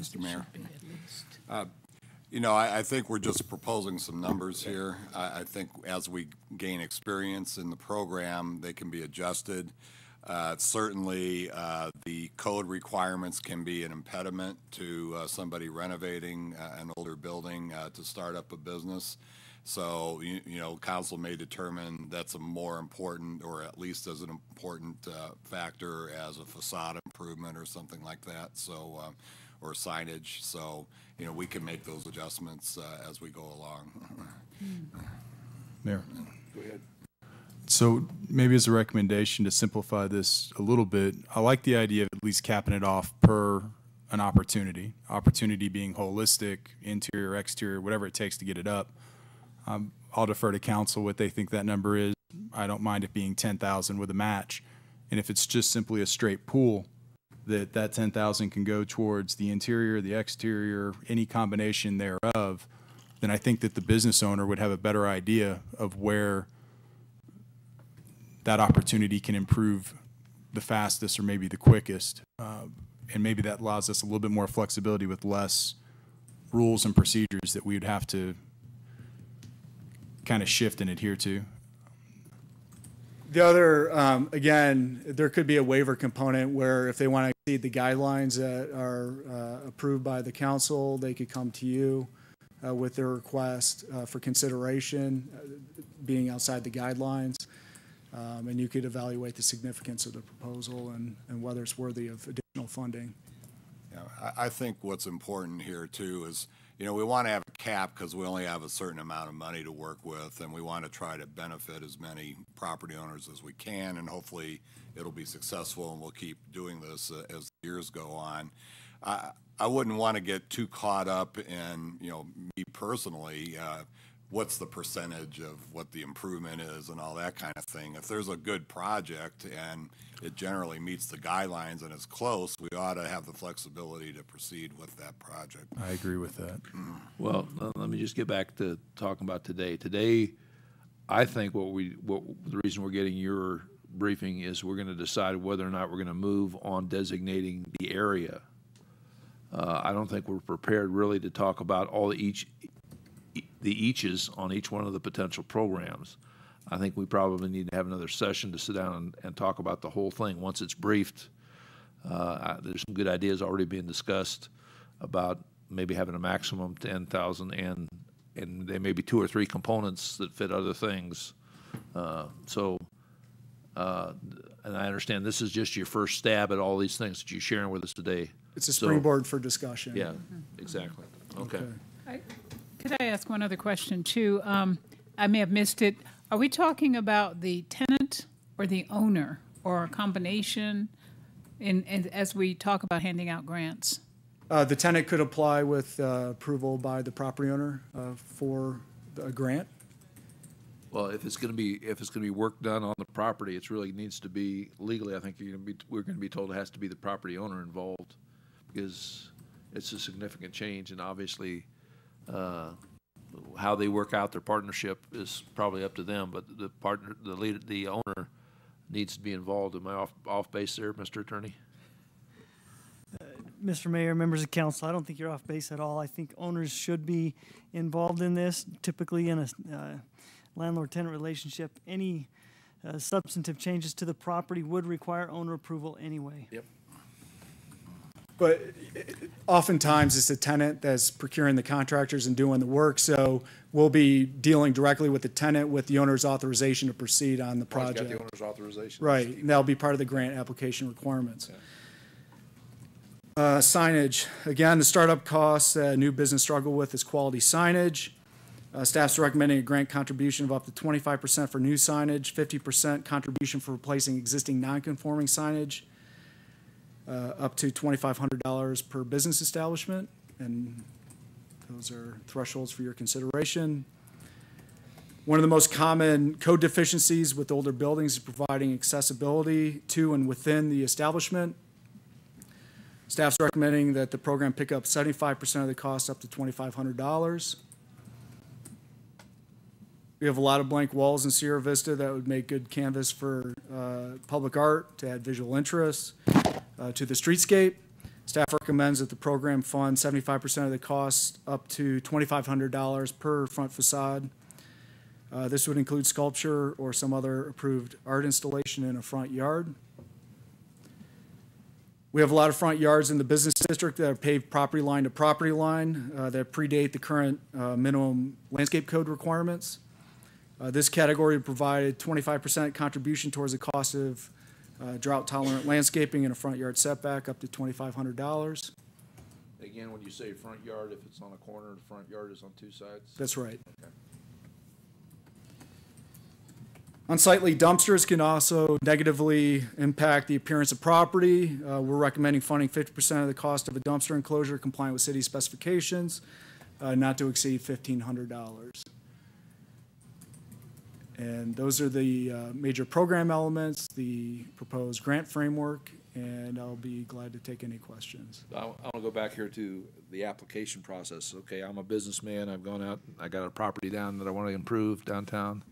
Speaker 7: Mr. Mayor. I think we're just proposing some numbers here. I think as we gain experience in the program, they can be adjusted. Certainly, the code requirements can be an impediment to somebody renovating an older building to start up a business. So, council may determine that's a more important, or at least as an important factor as a facade improvement or something like that. So, or signage. So, we can make those adjustments as we go along.
Speaker 9: Mayor.
Speaker 2: Go ahead.
Speaker 9: So maybe as a recommendation to simplify this a little bit, I like the idea of at least capping it off per an opportunity. Opportunity being holistic, interior, exterior, whatever it takes to get it up. I'll defer to council what they think that number is. I don't mind it being 10,000 with a match. And if it's just simply a straight pool, that 10,000 can go towards the interior, the exterior, any combination thereof, then I think that the business owner would have a better idea of where that opportunity can improve the fastest or maybe the quickest. And maybe that allows us a little bit more flexibility with less rules and procedures that we would have to kind of shift and adhere to.
Speaker 5: The other, again, there could be a waiver component where if they want to exceed the guidelines that are approved by the council, they could come to you with their request for consideration, being outside the guidelines. And you could evaluate the significance of the proposal and whether it's worthy of additional funding.
Speaker 7: Yeah, I think what's important here too is, we want to have a cap because we only have a certain amount of money to work with, and we want to try to benefit as many property owners as we can, and hopefully it'll be successful and we'll keep doing this as years go on. I wouldn't want to get too caught up in, me personally, what's the percentage of what the improvement is and all that kind of thing. If there's a good project and it generally meets the guidelines and is close, we ought to have the flexibility to proceed with that project.
Speaker 9: I agree with that.
Speaker 2: Well, let me just get back to talking about today. Today, I think the reason we're getting your briefing is we're going to decide whether or not we're going to move on designating the area. I don't think we're prepared really to talk about all the eaches on each one of the potential programs. I think we probably need to have another session to sit down and talk about the whole thing once it's briefed. There's some good ideas already being discussed about maybe having a maximum 10,000 and there may be 2 or 3 components that fit other things And I understand this is just your first stab at all these things that you're sharing with us today.
Speaker 5: It's a
Speaker 2: So-
Speaker 5: springboard for discussion.
Speaker 2: Yeah, exactly. Okay.
Speaker 1: Could I ask one other question too? I may have missed it. Are we talking about the tenant or the owner or a combination as we talk about handing out grants?
Speaker 5: The tenant could apply with approval by the property owner for a grant.
Speaker 2: Well, if it's going to be work done on the property, it really needs to be legally. I think we're going to be told it has to be the property owner involved, because it's a significant change, and obviously, how they work out their partnership is probably up to them. But the owner needs to be involved. Am I off base there, Mr. Attorney?
Speaker 10: Mr. Mayor, members of council, I don't think you're off base at all. I think owners should be involved in this. Typically in a landlord-tenant relationship, any substantive changes to the property would require owner approval anyway.
Speaker 2: Yep.
Speaker 5: But oftentimes it's the tenant that's procuring the contractors and doing the work, so we'll be dealing directly with the tenant with the owner's authorization to proceed on the project.
Speaker 2: Got the owner's authorization.
Speaker 5: Right, and that'll be part of the grant application requirements. Signage, again, the startup costs new business struggle with is quality signage. Staff's recommending a grant contribution of up to 25% for new signage, 50% contribution for replacing existing non-conforming signage, up to $2,500 per business establishment, and those are thresholds for your consideration. One of the most common code deficiencies with older buildings is providing accessibility to and within the establishment. Staff's recommending that the program pick up 75% of the cost up to $2,500. We have a lot of blank walls in Sierra Vista that would make good canvas for public art to add visual interest to the streetscape. Staff recommends that the program fund 75% of the cost up to $2,500 per front facade. This would include sculpture or some other approved art installation in a front yard. We have a lot of front yards in the business district that are paved property line to property line that predate the current minimum landscape code requirements. This category provided 25% contribution towards the cost of drought-tolerant landscaping and a front yard setback up to $2,500.
Speaker 2: Again, when you say front yard, if it's on a corner, the front yard is on two sides?
Speaker 5: That's right.
Speaker 2: Okay.
Speaker 5: Unsightly dumpsters can also negatively impact the appearance of property. We're recommending funding 50% of the cost of a dumpster enclosure compliant with city specifications, not to exceed $1,500. And those are the major program elements, the proposed grant framework, and I'll be glad to take any questions.
Speaker 2: I want to go back here to the application process. Okay, I'm a businessman. I've gone out, I got a property down that I want to improve downtown.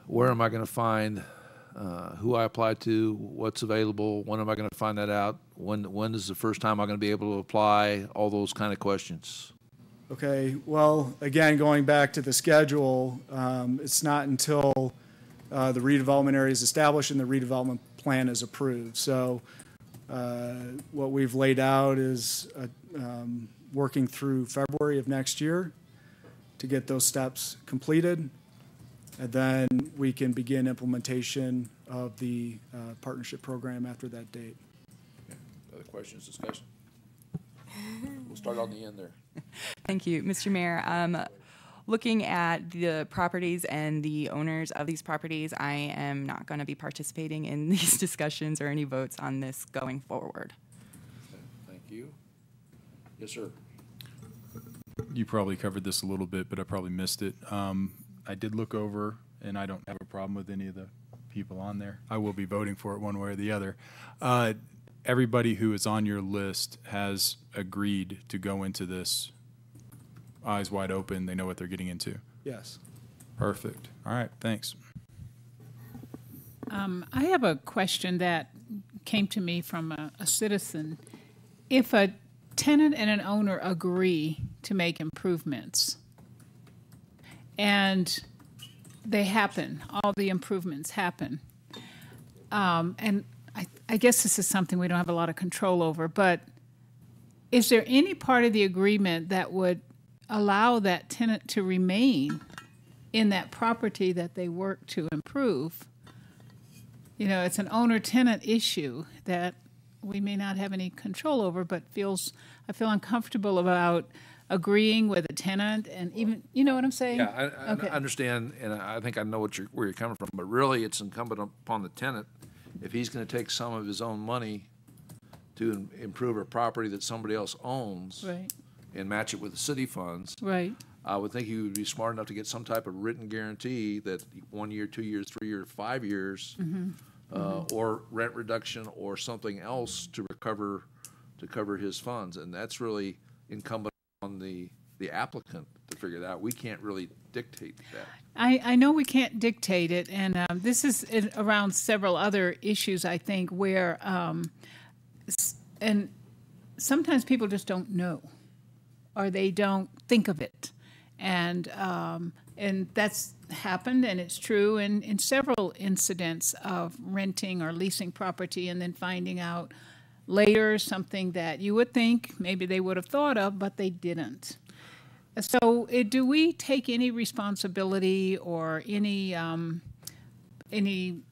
Speaker 2: Where am I going to find who I apply to, what's available, when am I going to find that out, when is the first time I'm going to be able to apply, all those kind of questions.
Speaker 5: Okay, well, again, going back to the schedule, it's not until the redevelopment area is established and the redevelopment plan is approved. So what we've laid out is working through February of next year to get those steps completed, and then we can begin implementation of the partnership program after that date.
Speaker 2: Okay. Other questions, discussion? We'll start on the end there.
Speaker 3: Thank you, Mr. Mayor. Looking at the properties and the owners of these properties, I am not going to be participating in these discussions or any votes on this going forward.
Speaker 2: Thank you. Yes, sir.
Speaker 9: You probably covered this a little bit, but I probably missed it. I did look over, and I don't have a problem with any of the people on there. I will be voting for it one way or the other. Everybody who is on your list has agreed to go into this eyes wide open. They know what they're getting into.
Speaker 5: Yes.
Speaker 9: Perfect. All right, thanks.
Speaker 1: I have a question that came to me from a citizen. If a tenant and an owner agree to make improvements, and they happen, all the improvements happen, and I guess this is something we don't have a lot of control over, but is there any part of the agreement that would allow that tenant to remain in that property that they work to improve. You know, it's an owner-tenant issue that we may not have any control over, but I feel uncomfortable about agreeing with a tenant and even, you know what I'm saying?
Speaker 2: Yeah, I understand, and I think I know where you're coming from, but really it's incumbent upon the tenant, if he's gonna take some of his own money to improve a property that somebody else owns.
Speaker 1: Right,
Speaker 2: And match it with the city funds,
Speaker 1: right.
Speaker 2: I would think he would be smart enough to get some type of written guarantee that 1 year, 2 years, 3 years, 5 years, or rent reduction or something else to cover his funds. And that's really incumbent on the applicant to figure that out. We can't really dictate that.
Speaker 1: I know we can't dictate it, and this is around several other issues, I think, where, and sometimes people just don't know, or they don't think of it. And that's happened, and it's true in several incidents of renting or leasing property and then finding out later something that you would think maybe they would have thought of, but they didn't. So do we take any responsibility or any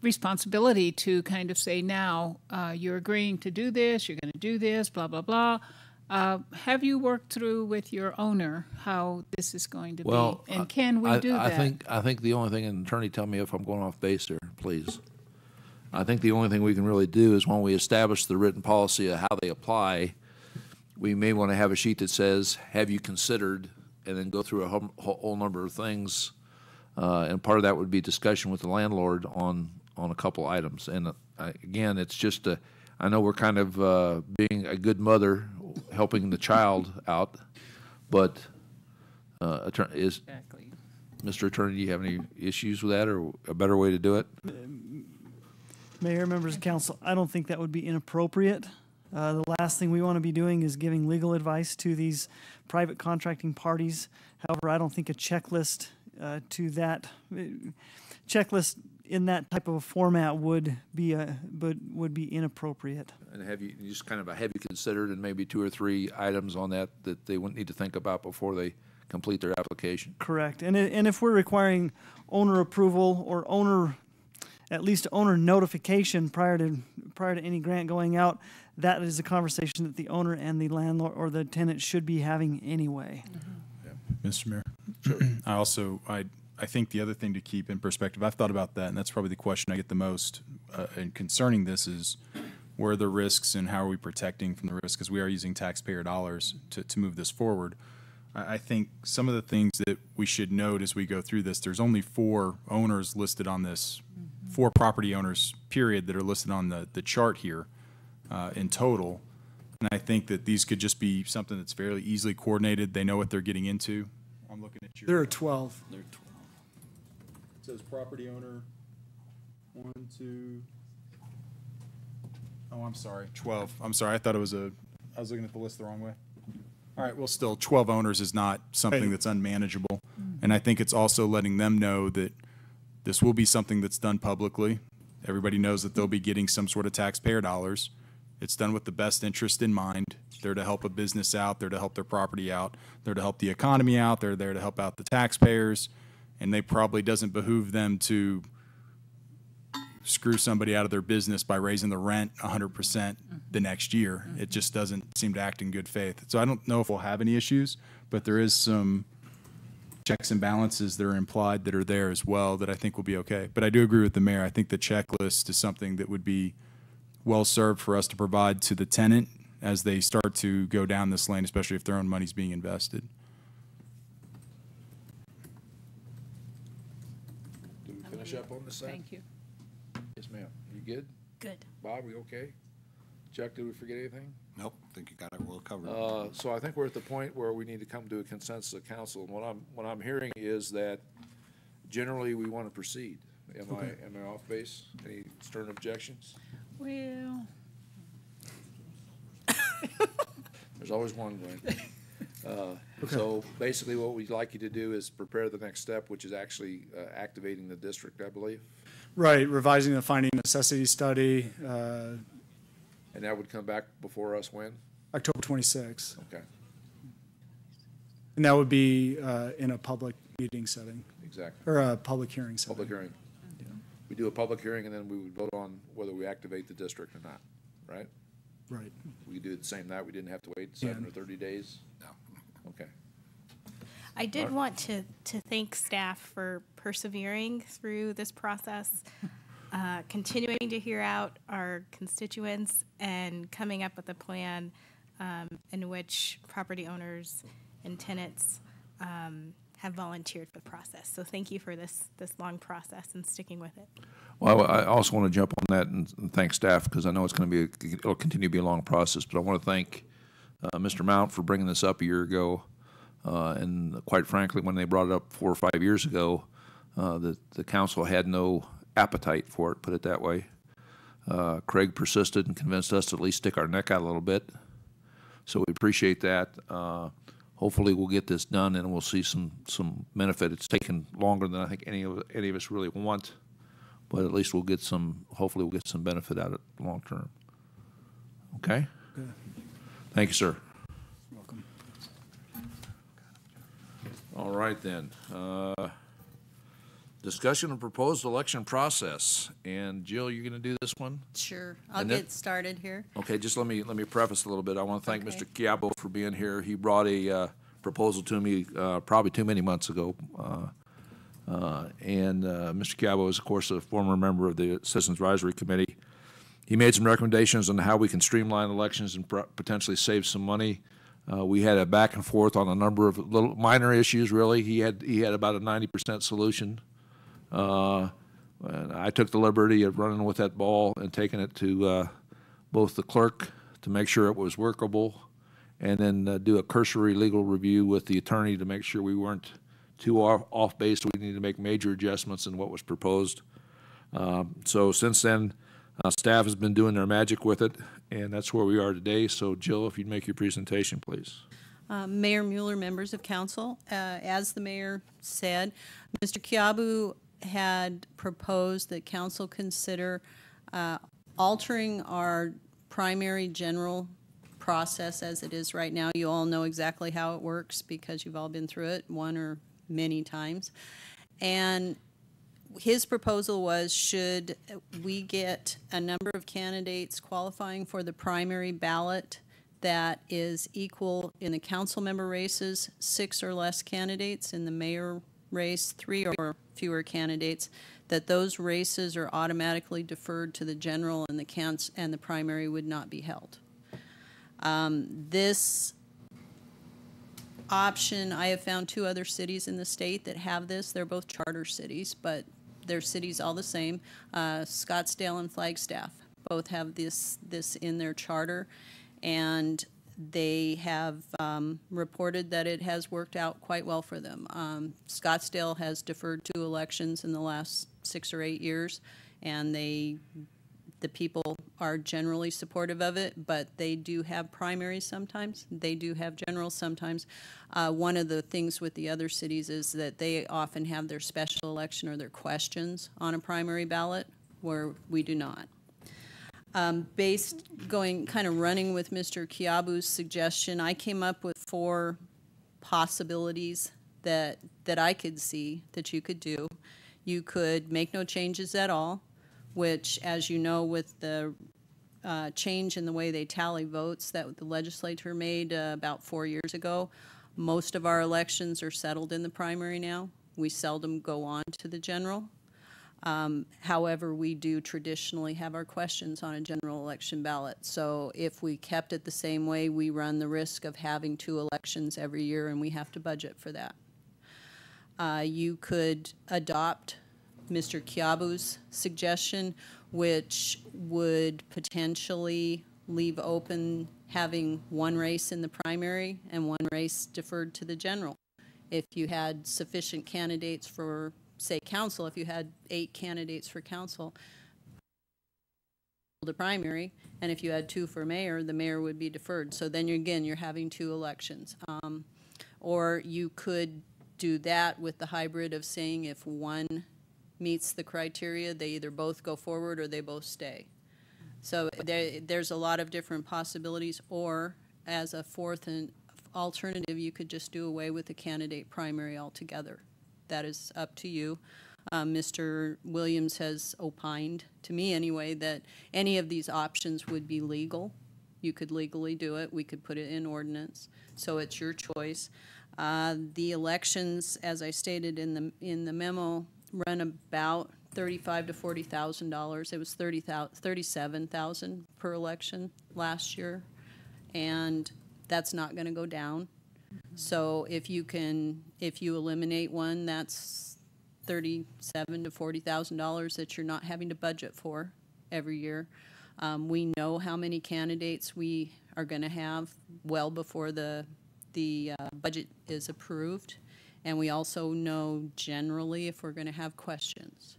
Speaker 1: responsibility to kind of say, now, you're agreeing to do this, you're going to do this, blah, blah, blah. Have you worked through with your owner how this is going to be? And can we do that?
Speaker 2: I think the only thing, and attorney, tell me if I'm going off base there, please. I think the only thing we can really do is when we establish the written policy of how they apply, we may want to have a sheet that says, have you considered, and then go through a whole number of things. And part of that would be discussion with the landlord on a couple items. And again, it's just I know we're kind of being a good mother, helping the child out, but
Speaker 1: Exactly.
Speaker 2: Mr. Attorney, do you have any issues with that, or a better way to do it?
Speaker 10: Mayor, members of council, I don't think that would be inappropriate. The last thing we want to be doing is giving legal advice to these private contracting parties. However, I don't think a checklist checklist in that type of a format would be inappropriate.
Speaker 2: And have you just kind of have you considered, and maybe 2 or 3 items on that they wouldn't need to think about before they complete their application?
Speaker 10: Correct. And if we're requiring owner approval or at least owner notification prior to any grant going out, that is a conversation that the owner and the landlord or the tenant should be having anyway.
Speaker 9: Mr. Mayor, I think the other thing to keep in perspective, I've thought about that, and that's probably the question I get the most in concerning this is, where are the risks and how are we protecting from the risks, because we are using taxpayer dollars to move this forward. I think some of the things that we should note as we go through this, there's only 4 owners listed on this, 4 property owners, period, that are listed on the chart here in total. And I think that these could just be something that's fairly easily coordinated. They know what they're getting into. I'm looking at
Speaker 5: There are 12.
Speaker 9: It says property owner, 1, 2. Oh, I'm sorry, 12. I'm sorry, I thought I was looking at the list the wrong way. All right, well, still, 12 owners is not something that's unmanageable. And I think it's also letting them know that this will be something that's done publicly. Everybody knows that they'll be getting some sort of taxpayer dollars. It's done with the best interest in mind. They're to help a business out. They're to help their property out. They're to help the economy out. They're there to help out the taxpayers. And they probably doesn't behoove them to screw somebody out of their business by raising the rent 100% the next year. It just doesn't seem to act in good faith. So I don't know if we'll have any issues, but there is some checks and balances that are implied that are there as well that I think will be okay. But I do agree with the mayor. I think the checklist is something that would be well served for us to provide to the tenant as they start to go down this lane, especially if their own money's being invested.
Speaker 2: Did we finish up on this side?
Speaker 1: Thank you.
Speaker 2: Yes, ma'am. You good?
Speaker 6: Good.
Speaker 2: Bob, we okay? Chuck, did we forget anything?
Speaker 7: Nope, I think you got it well covered.
Speaker 2: So I think we're at the point where we need to come to a consensus of council. And what I'm hearing is that generally we want to proceed. Am I off base? Any stern objections?
Speaker 1: Well,
Speaker 2: There's always one, Glenn. So basically what we'd like you to do is prepare the next step, which is actually activating the district, I believe.
Speaker 5: Right, revising the finding necessity study,
Speaker 2: And that would come back before us when?
Speaker 5: October 26th.
Speaker 2: Okay.
Speaker 5: And that would be in a public meeting setting,
Speaker 2: Exactly.
Speaker 5: or a public hearing setting.
Speaker 2: Public hearing. We do a public hearing, and then we would vote on whether we activate the district or not, right?
Speaker 5: Right.
Speaker 2: We could do it the same night. We didn't have to wait 7 or 30 days?
Speaker 7: No.
Speaker 2: Okay.
Speaker 6: I did want to thank staff for persevering through this process, continuing to hear out our constituents, and coming up with a plan in which property owners and tenants have volunteered for the process. So thank you for this long process and sticking with it.
Speaker 2: Well, I also want to jump on that and thank staff, because I know it's going to it'll continue to be a long process, but I want to thank Mr. Mount for bringing this up a year ago. And quite frankly, when they brought it up 4 or 5 years ago, the council had no appetite for it, put it that way. Craig persisted and convinced us to at least stick our neck out a little bit. So we appreciate that. Hopefully we'll get this done and we'll see some benefit. It's taken longer than I think any of us really want, but at least hopefully we'll get some benefit out of it long term. Okay?
Speaker 5: Good.
Speaker 2: Thank you, sir.
Speaker 5: You're welcome.
Speaker 2: All right then. Discussion of proposed election process. And Jill, you're going to do this one?
Speaker 4: Sure. I'll
Speaker 2: And then-
Speaker 4: get started here.
Speaker 2: Okay, just let me preface a little bit. I want to thank
Speaker 4: Okay.
Speaker 2: Mr. Chiabo for being here. He brought a proposal to me probably too many months ago. And Mr. Chiabo is, of course, a former member of the Citizens Advisory Committee. He made some recommendations on how we can streamline elections and potentially save some money. We had a back and forth on a number of little minor issues, really. He had about a 90% solution. And I took the liberty of running with that ball and taking it to both the clerk to make sure it was workable, and then do a cursory legal review with the attorney to make sure we weren't too off base. We needed to make major adjustments in what was proposed. So since then, staff has been doing their magic with it, and that's where we are today. So Jill, if you'd make your presentation, please.
Speaker 4: Mayor Mueller, members of council, as the mayor said, Mr. Chiabu had proposed that council consider altering our primary general process as it is right now. You all know exactly how it works because you've all been through it one or many times. And his proposal was, should we get a number of candidates qualifying for the primary ballot that is equal in the council member races, 6 or less candidates, in the mayor race, 3 or fewer candidates, that those races are automatically deferred to the general and the primary would not be held. This option, I have found 2 other cities in the state that have this. They're both charter cities, but they're cities all the same. Scottsdale and Flagstaff both have this in their charter, and they have reported that it has worked out quite well for them. Scottsdale has deferred 2 elections in the last 6 or 8 years, and the people are generally supportive of it, but they do have primaries sometimes. They do have generals sometimes. One of the things with the other cities is that they often have their special election or their questions on a primary ballot, where we do not. Running with Mr. Chiabu's suggestion, I came up with 4 possibilities that I could see that you could do. You could make no changes at all, which, as you know, with the change in the way they tally votes that the legislature made about 4 years ago, most of our elections are settled in the primary now. We seldom go on to the general. However, we do traditionally have our questions on a general election ballot. So if we kept it the same way, we run the risk of having 2 elections every year, and we have to budget for that. You could adopt Mr. Chiabu's suggestion, which would potentially leave open having 1 race in the primary and 1 race deferred to the general. If you had sufficient candidates for, say, council, if you had 8 candidates for council, the primary, and if you had 2 for mayor, the mayor would be deferred. So then you're having 2 elections. Or you could do that with the hybrid of saying if 1 meets the criteria, they either both go forward or they both stay. So there's a lot of different possibilities, or as a 4th and alternative, you could just do away with the candidate primary altogether. that is up to you. Mr. Williams has opined, to me anyway, that any of these options would be legal. You could legally do it. We could put it in ordinance. So it's your choice. The elections, as I stated in the memo, run about $35,000 to $40,000. It was $37,000 per election last year, and that's not going to go down. So if you eliminate one, that's $37,000 to $40,000 that you're not having to budget for every year. We know how many candidates we are going to have well before the budget is approved, and we also know generally if we're going to have questions.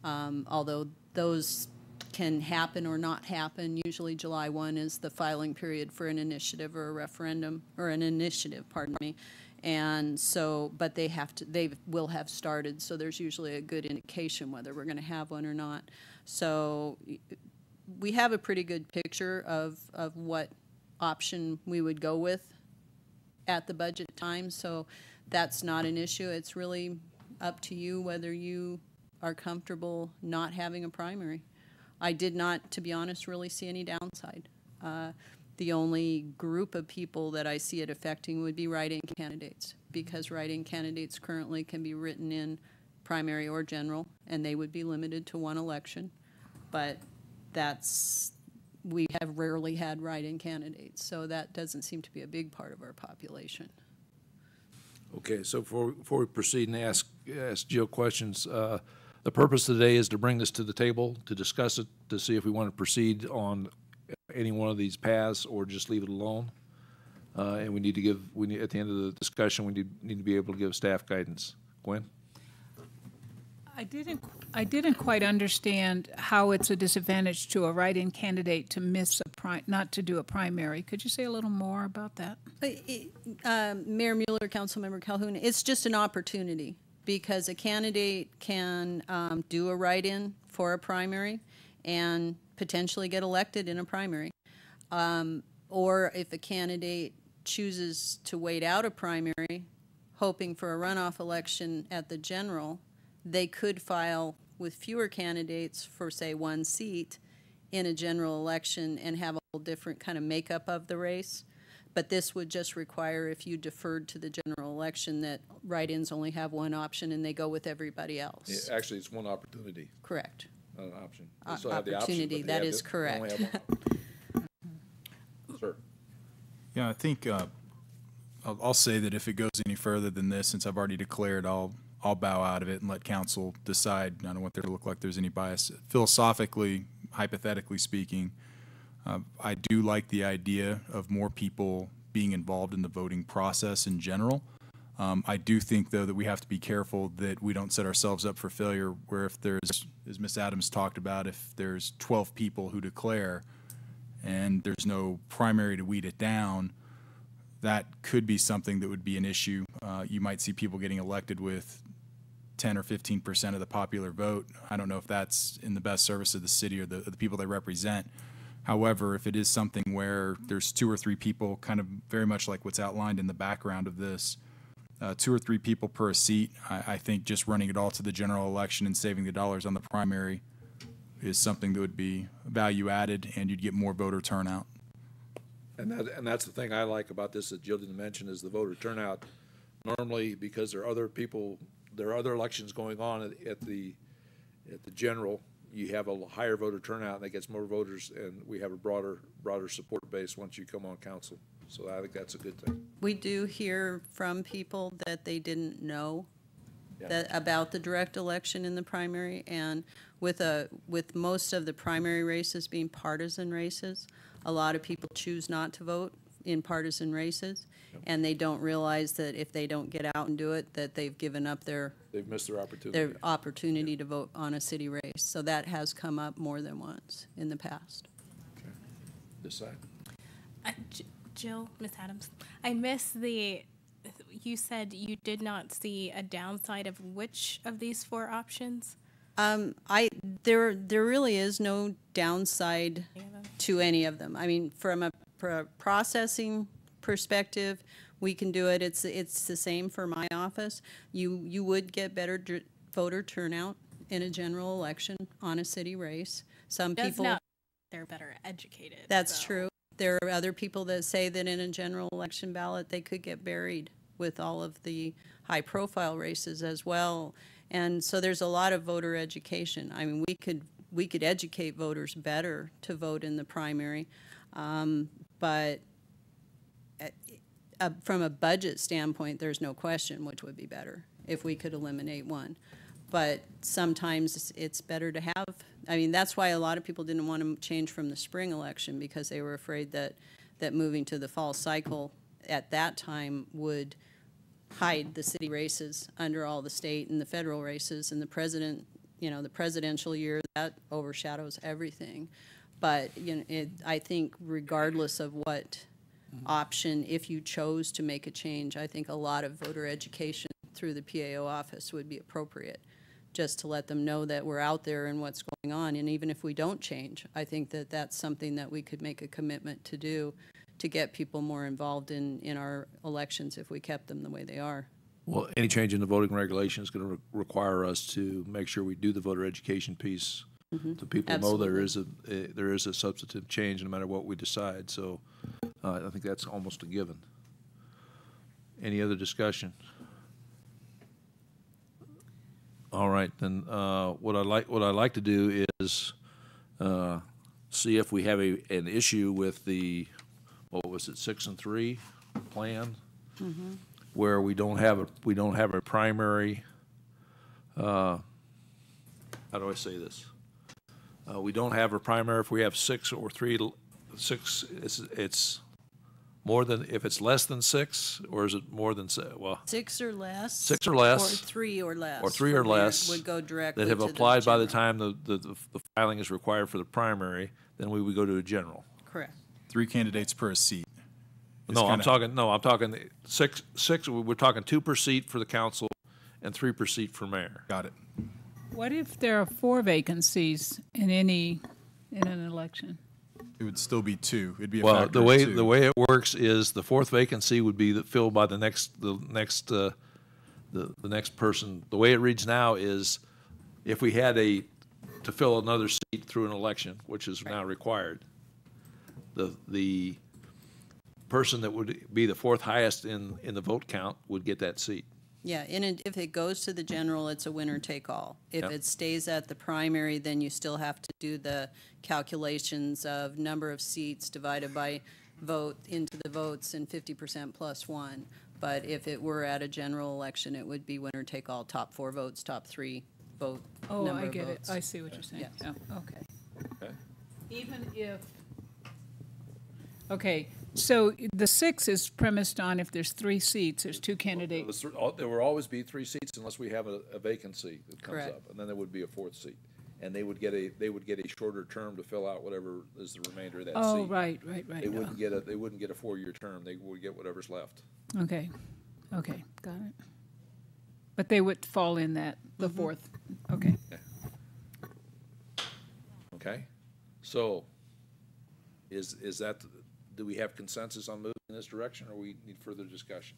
Speaker 4: Although those can happen or not happen, usually July 1 is the filing period for an initiative or a referendum, or an initiative, pardon me. And so, but they will have started, so there's usually a good indication whether we're going to have one or not. So we have a pretty good picture of what option we would go with at the budget time, so that's not an issue. It's really up to you whether you are comfortable not having a primary. I did not, to be honest, really see any downside. The only group of people that I see it affecting would be write-in candidates, because write-in candidates currently can be written in primary or general, and they would be limited to one election. But we have rarely had write-in candidates, so that doesn't seem to be a big part of our population.
Speaker 2: Okay, so before we proceed and ask Jill questions, the purpose today is to bring this to the table, to discuss it, to see if we want to proceed on any one of these paths or just leave it alone. And at the end of the discussion, we need to be able to give staff guidance. Gwen?
Speaker 1: I didn't quite understand how it's a disadvantage to a write-in candidate to not to do a primary. Could you say a little more about that?
Speaker 4: Mayor Mueller, Councilmember Calhoun, it's just an opportunity, because a candidate can do a write-in for a primary and potentially get elected in a primary. Or if a candidate chooses to wait out a primary, hoping for a runoff election at the general, they could file with fewer candidates for, say, one seat in a general election and have a whole different kind of makeup of the race. But this would just require, if you deferred to the general election, that write-ins only have one option and they go with everybody else.
Speaker 2: Yeah, actually, it's one opportunity,
Speaker 4: Correct.
Speaker 2: not an option. They still have the option,
Speaker 4: Opportunity,
Speaker 2: but they
Speaker 4: that
Speaker 2: have
Speaker 4: is
Speaker 2: the- they only
Speaker 4: correct.
Speaker 2: have one. Sir?
Speaker 9: Yeah, I think I'll say that if it goes any further than this, since I've already declared, I'll bow out of it and let council decide. I don't want there to look like there's any bias. Philosophically, hypothetically speaking, I do like the idea of more people being involved in the voting process in general. I do think, though, that we have to be careful that we don't set ourselves up for failure, where if there's, as Ms. Adams talked about, if there's 12 people who declare and there's no primary to weed it down, that could be something that would be an issue. You might see people getting elected with 10 or 15% of the popular vote. I don't know if that's in the best service of the city or the people they represent. However, if it is something where there's 2 or 3 people, kind of very much like what's outlined in the background of this, 2 or 3 people per seat, I think just running it all to the general election and saving the dollars on the primary is something that would be value added, and you'd get more voter turnout.
Speaker 2: And that's the thing I like about this that Jill didn't mention, is the voter turnout. Normally, because there are other elections going on at the general, you have a higher voter turnout, and that gets more voters, and we have a broader support base once you come on council. So I think that's a good thing.
Speaker 4: We do hear from people that they didn't know
Speaker 2: Yeah.
Speaker 4: about the direct election in the primary, and with most of the primary races being partisan races, a lot of people choose not to vote in partisan races, and they don't realize that if they don't get out and do it, that they've given up
Speaker 2: They've missed their opportunity.
Speaker 4: their opportunity to vote on a city race. So that has come up more than once in the past.
Speaker 2: This side.
Speaker 6: Jill, Ms. Adams, I missed you said you did not see a downside of which of these 4 options?
Speaker 4: There really is no downside to any of them. I mean, from a processing perspective, We can do it. It's the same for my office. You would get better voter turnout in a general election on a city race. Some
Speaker 6: Does
Speaker 4: people,
Speaker 6: not. They're better educated.
Speaker 4: that's
Speaker 6: so.
Speaker 4: true. There are other people that say that in a general election ballot, they could get buried with all of the high-profile races as well. And so there's a lot of voter education. I mean, we could educate voters better to vote in the primary, but from a budget standpoint, there's no question which would be better if we could eliminate one. But sometimes it's better to have, I mean, that's why a lot of people didn't want to change from the spring election, because they were afraid that moving to the fall cycle at that time would hide the city races under all the state and the federal races, and the president, the presidential year, that overshadows everything. But, I think regardless of what option, if you chose to make a change, I think a lot of voter education through the PAO office would be appropriate, just to let them know that we're out there and what's going on. And even if we don't change, I think that that's something that we could make a commitment to do, to get people more involved in our elections if we kept them the way they are.
Speaker 2: Well, any change in the voting regulation is going to require us to make sure we do the voter education piece, so people know there is a substantive change no matter what we decide. So I think that's almost a given. Any other discussion? All right, then what I'd like to do is see if we have an issue with the, what was it, 6 and 3 plan, where we don't have a primary. How do I say this? We don't have a primary if we have 6 or 3. 6, it's more than, if it's less than 6, or is it more than 6? Well,
Speaker 4: 6 or less.
Speaker 2: 6 or less.
Speaker 4: Or 3 or less.
Speaker 2: Or 3 or less.
Speaker 4: Would go directly
Speaker 2: that have
Speaker 4: to the
Speaker 2: applied by the
Speaker 4: general.
Speaker 2: time the filing is required for the primary, then we would go to a general.
Speaker 4: Correct.
Speaker 9: 3 candidates per seat.
Speaker 2: I'm talking 6, we're talking 2 per seat for the council and 3 per seat for mayor.
Speaker 9: Got it.
Speaker 1: What if there are 4 vacancies in an election?
Speaker 9: It would still be 2. It'd be a
Speaker 2: Well,
Speaker 9: factor
Speaker 2: the
Speaker 9: of
Speaker 2: way
Speaker 9: 2.
Speaker 2: the way it works is the 4th vacancy would be filled by the next person. The way it reads now is, if we had to fill another seat through an election, which is now required, the person that would be the 4th highest in the vote count would get that seat.
Speaker 4: Yeah, if it goes to the general, it's a winner take all. If
Speaker 2: Yep.
Speaker 4: it stays at the primary, then you still have to do the calculations of number of seats divided by vote into the votes and 50% plus 1. But if it were at a general election, it would be winner take all, top 4 votes, top 3 vote
Speaker 1: Oh,
Speaker 4: number
Speaker 1: I
Speaker 4: of
Speaker 1: get it.
Speaker 4: votes.
Speaker 1: I see what you're saying.
Speaker 4: Yes.
Speaker 1: Oh, okay.
Speaker 2: Okay.
Speaker 1: Even if, okay, so the 6 is premised on if there's 3 seats, there's 2 candidates.
Speaker 2: There will always be 3 seats unless we have a vacancy that comes
Speaker 4: Correct.
Speaker 2: up, and then there would be a 4th seat, and they would get a shorter term to fill out whatever is the remainder of that seat.
Speaker 1: Oh, right.
Speaker 2: They wouldn't get a 4-year term. They would get whatever's left.
Speaker 1: Okay, got it. But they would fall in that, the 4th, okay.
Speaker 2: Okay, so is that, do we have consensus on moving in this direction, or we need further discussion?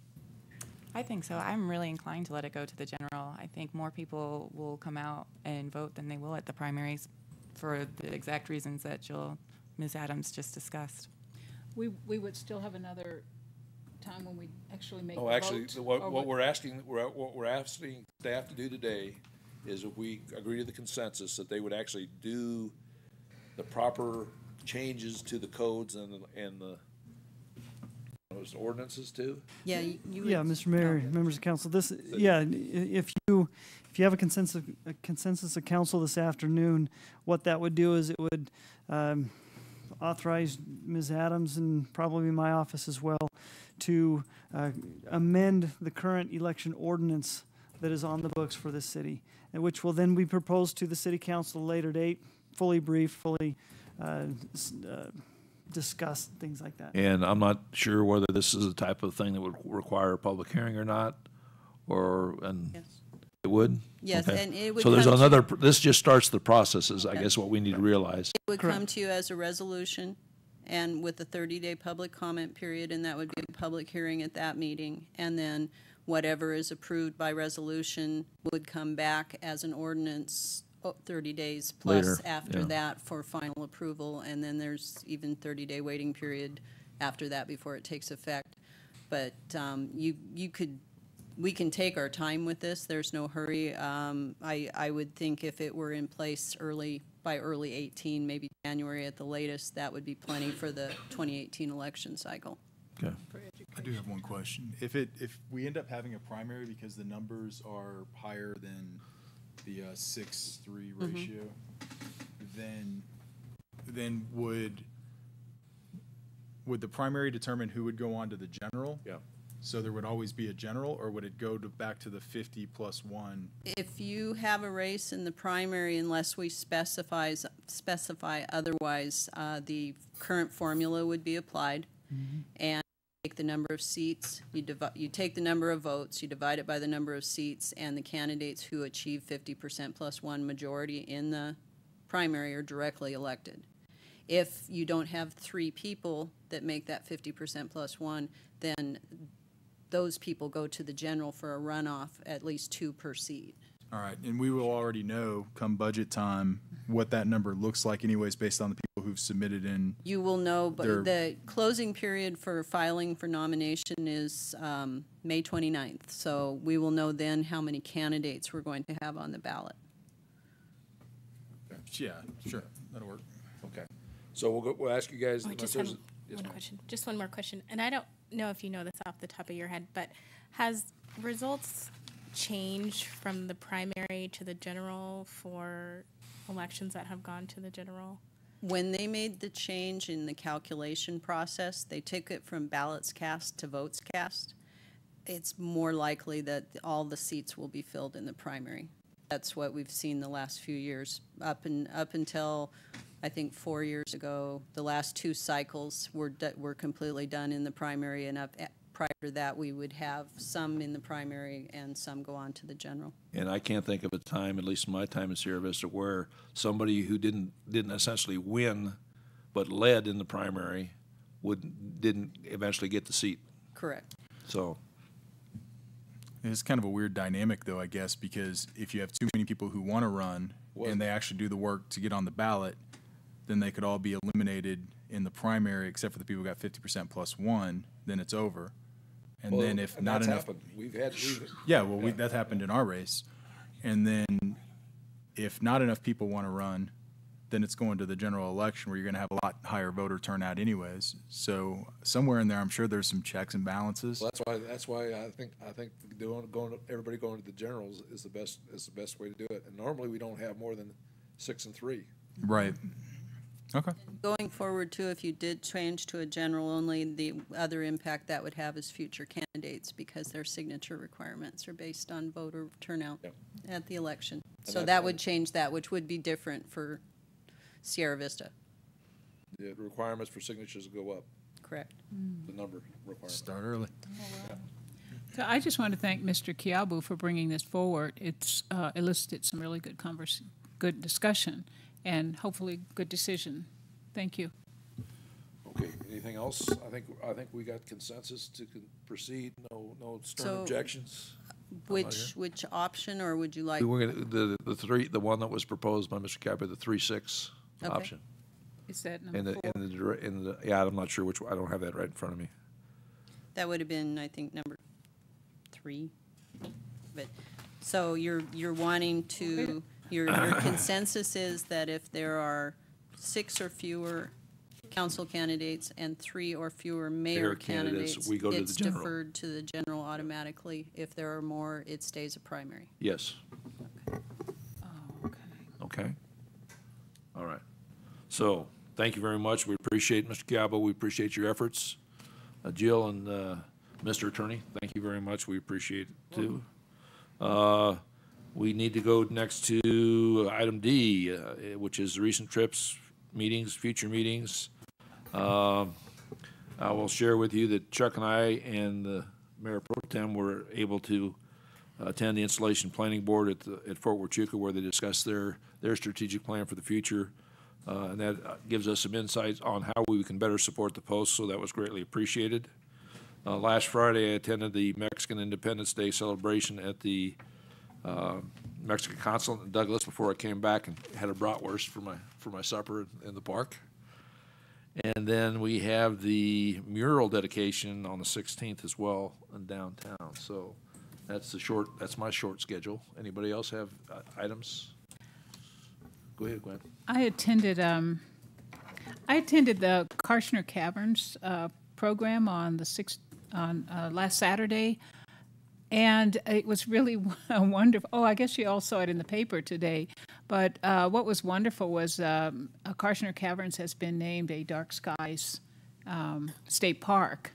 Speaker 3: I think so. I'm really inclined to let it go to the general. I think more people will come out and vote than they will at the primaries for the exact reasons that Ms. Adams just discussed.
Speaker 1: We would still have another time when we actually make the
Speaker 2: Oh,
Speaker 1: vote?
Speaker 2: actually,
Speaker 1: or
Speaker 2: what we're asking staff to do today is, if we agree to the consensus, that they would actually do the proper changes to the codes and those ordinances too.
Speaker 4: Yeah, you would.
Speaker 10: Yeah, Mr. Mayor, members of council, if you have a consensus of council this afternoon, what that would do is it would authorize Ms. Adams and probably my office as well to amend the current election ordinance that is on the books for this city, and which will then be proposed to the city council at a later date, fully briefed, fully discussed, things like that.
Speaker 2: And I'm not sure whether this is the type of thing that would require a public hearing or not,
Speaker 4: Yes.
Speaker 2: it would?
Speaker 4: Yes,
Speaker 2: Okay.
Speaker 4: and it would
Speaker 2: So there's
Speaker 4: come to-
Speaker 2: another, this just starts the process, is I guess what we need to realize.
Speaker 4: It would come to you as a resolution, and with a 30-day public comment period, and that would be a public hearing at that meeting. And then whatever is approved by resolution would come back as an ordinance 30 days plus
Speaker 2: Later,
Speaker 4: after
Speaker 2: yeah.
Speaker 4: that for final approval. And then there's even 30-day waiting period after that before it takes effect. But we can take our time with this. There's no hurry. I would think if it were in place by early 18, maybe January at the latest, that would be plenty for the 2018 election cycle.
Speaker 2: Okay.
Speaker 9: I do have one question. If we end up having a primary because the numbers are higher than the 6-3 ratio, then would the primary determine who would go on to the general?
Speaker 2: Yeah.
Speaker 9: So there would always be a general, or would it go back to the 50 plus 1?
Speaker 4: If you have a race in the primary, unless we specify otherwise, the current formula would be applied. And take the number of seats, you take the number of votes, you divide it by the number of seats, and the candidates who achieve 50% plus 1 majority in the primary are directly elected. If you don't have 3 people that make that 50% plus 1, then those people go to the general for a runoff, at least 2 per seat.
Speaker 9: All right, and we will already know come budget time what that number looks like anyways based on the people who've submitted in.
Speaker 4: You will know, but
Speaker 9: They're-
Speaker 4: the closing period for filing for nomination is May 29th. So we will know then how many candidates we're going to have on the ballot.
Speaker 9: Yeah, sure, that'll work.
Speaker 2: Okay. So we'll ask you guys.
Speaker 6: I just have
Speaker 2: Yes,
Speaker 6: one
Speaker 2: ma'am.
Speaker 6: question, just one more question. And I don't know if you know this off the top of your head, but has results changed from the primary to the general for elections that have gone to the general?
Speaker 4: When they made the change in the calculation process, they took it from ballots cast to votes cast. It's more likely that all the seats will be filled in the primary. That's what we've seen the last few years. Up until, I think, 4 years ago, the last 2 cycles were completely done in the primary, and prior to that, we would have some in the primary and some go on to the general.
Speaker 2: And I can't think of a time, at least in my time in Sierra Vista, where somebody who didn't essentially win, but led in the primary, didn't eventually get the seat.
Speaker 4: Correct.
Speaker 2: So,
Speaker 9: It's kind of a weird dynamic, though, I guess, because if you have too many people who want to run and they actually do the work to get on the ballot, then they could all be eliminated in the primary, except for the people who got 50% plus 1, then it's over. And then if
Speaker 2: and
Speaker 9: not
Speaker 2: that's
Speaker 9: enough,
Speaker 2: happened.
Speaker 9: yeah, well, that happened in our race. And then if not enough people want to run, then it's going to the general election where you're going to have a lot higher voter turnout anyways. So somewhere in there, I'm sure there's some checks and balances.
Speaker 2: Well, that's why I think everybody going to the generals is the best way to do it. And normally we don't have more than 6 and 3.
Speaker 9: Right. Okay.
Speaker 4: Going forward, too, if you did change to a general only, the other impact that would have is future candidates, because their signature requirements are based on voter turnout
Speaker 2: Yep.
Speaker 4: at the election.
Speaker 2: And
Speaker 4: So
Speaker 2: that-
Speaker 4: that would change that, which would be different for Sierra Vista.
Speaker 2: The requirements for signatures go up,
Speaker 4: Correct.
Speaker 2: the number requirement.
Speaker 9: Start early.
Speaker 1: So I just want to thank Mr. Kiabu for bringing this forward. It's elicited some really good discussion, and hopefully good decision. Thank you.
Speaker 2: Okay, anything else? I think we got consensus to proceed. No stern
Speaker 4: So-
Speaker 2: objections.
Speaker 4: Which option, or would you like?
Speaker 2: We're gonna, the one that was proposed by Mr. Capper, the 3-6
Speaker 4: Okay.
Speaker 2: option.
Speaker 1: Is that
Speaker 2: In
Speaker 1: number 4?
Speaker 2: yeah, I'm not sure which one. I don't have that right in front of me.
Speaker 4: That would have been, I think, number 3. But, so you're wanting to, your consensus is that if there are 6 or fewer council candidates and 3 or fewer mayor
Speaker 2: Mayor candidates,
Speaker 4: candidates,
Speaker 2: we go to the
Speaker 4: it's
Speaker 2: general.
Speaker 4: deferred to the general automatically. If there are more, it stays a primary.
Speaker 2: Yes.
Speaker 1: Oh, okay.
Speaker 2: Okay. All right. So, thank you very much. We appreciate Mr. Galbo. We appreciate your efforts. Jill and Mr. Attorney, thank you very much. We appreciate it too. We need to go next to item D, which is recent trips, meetings, future meetings. I will share with you that Chuck and I and the Mayor Pro Tem were able to attend the Installation Planning Board at Fort Huachuca, where they discussed their strategic plan for the future. And that gives us some insights on how we can better support the post, so that was greatly appreciated. Last Friday, I attended the Mexican Independence Day celebration at the Mexican consulate in Douglas before I came back and had a bratwurst for my supper in the park. And then we have the mural dedication on the 16th as well in downtown. So that's my short schedule. Anybody else have items? Go ahead, Gwen.
Speaker 1: I attended the Karshner Caverns program on last Saturday, and it was really wonderful. Oh, I guess you all saw it in the paper today. But what was wonderful was Karshner Caverns has been named a Dark Skies state park,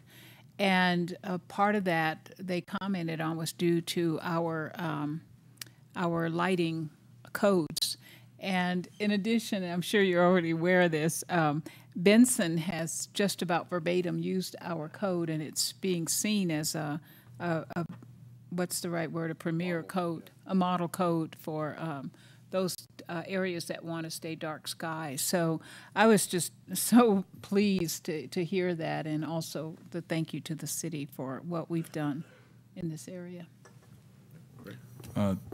Speaker 1: and part of that they commented on was due to our lighting codes. And in addition, I'm sure you're already aware of this, Benson has just about verbatim used our code, and it's being seen as a what's the right word, a premier code, a model code for those areas that want to stay dark skies. So I was just so pleased to hear that, and also the thank you to the city for what we've done in this area.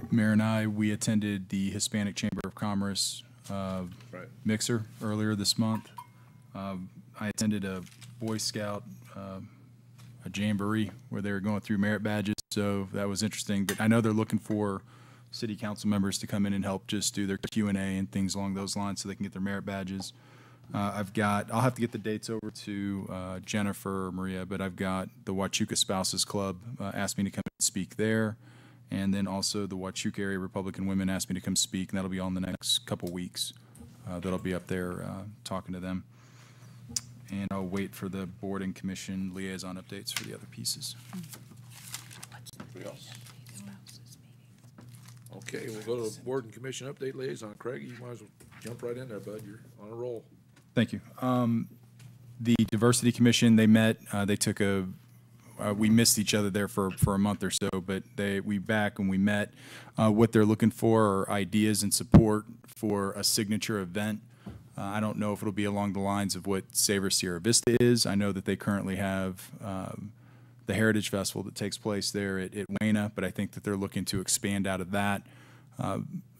Speaker 9: Mayor and I, we attended the Hispanic Chamber of Commerce mixer earlier this month. I attended a Boy Scout a jamboree where they were going through merit badges, so that was interesting. But I know they're looking for city council members to come in and help just do their Q&A and things along those lines so they can get their merit badges. I'll have to get the dates over to Jennifer or Maria, but I've got the Huachuca Spouses Club asked me to come and speak there. And then also the Huachuca Area Republican Women asked me to come speak, and that'll be on the next couple weeks. That'll be up there talking to them. And I'll wait for the board and commission liaison updates for the other pieces.
Speaker 2: Anybody else? Okay, we'll go to the board and commission update liaison. Craig, you might as well jump right in there, bud. You're on a roll.
Speaker 9: Thank you. The Diversity Commission, they met. They took we missed each other there for a month or so, but we back and we met. What they're looking for are ideas and support for a signature event. I don't know if it'll be along the lines of what Savor Sierra Vista is. I know that they currently have the Heritage Festival that takes place there at Wayna, but I think that they're looking to expand out of that.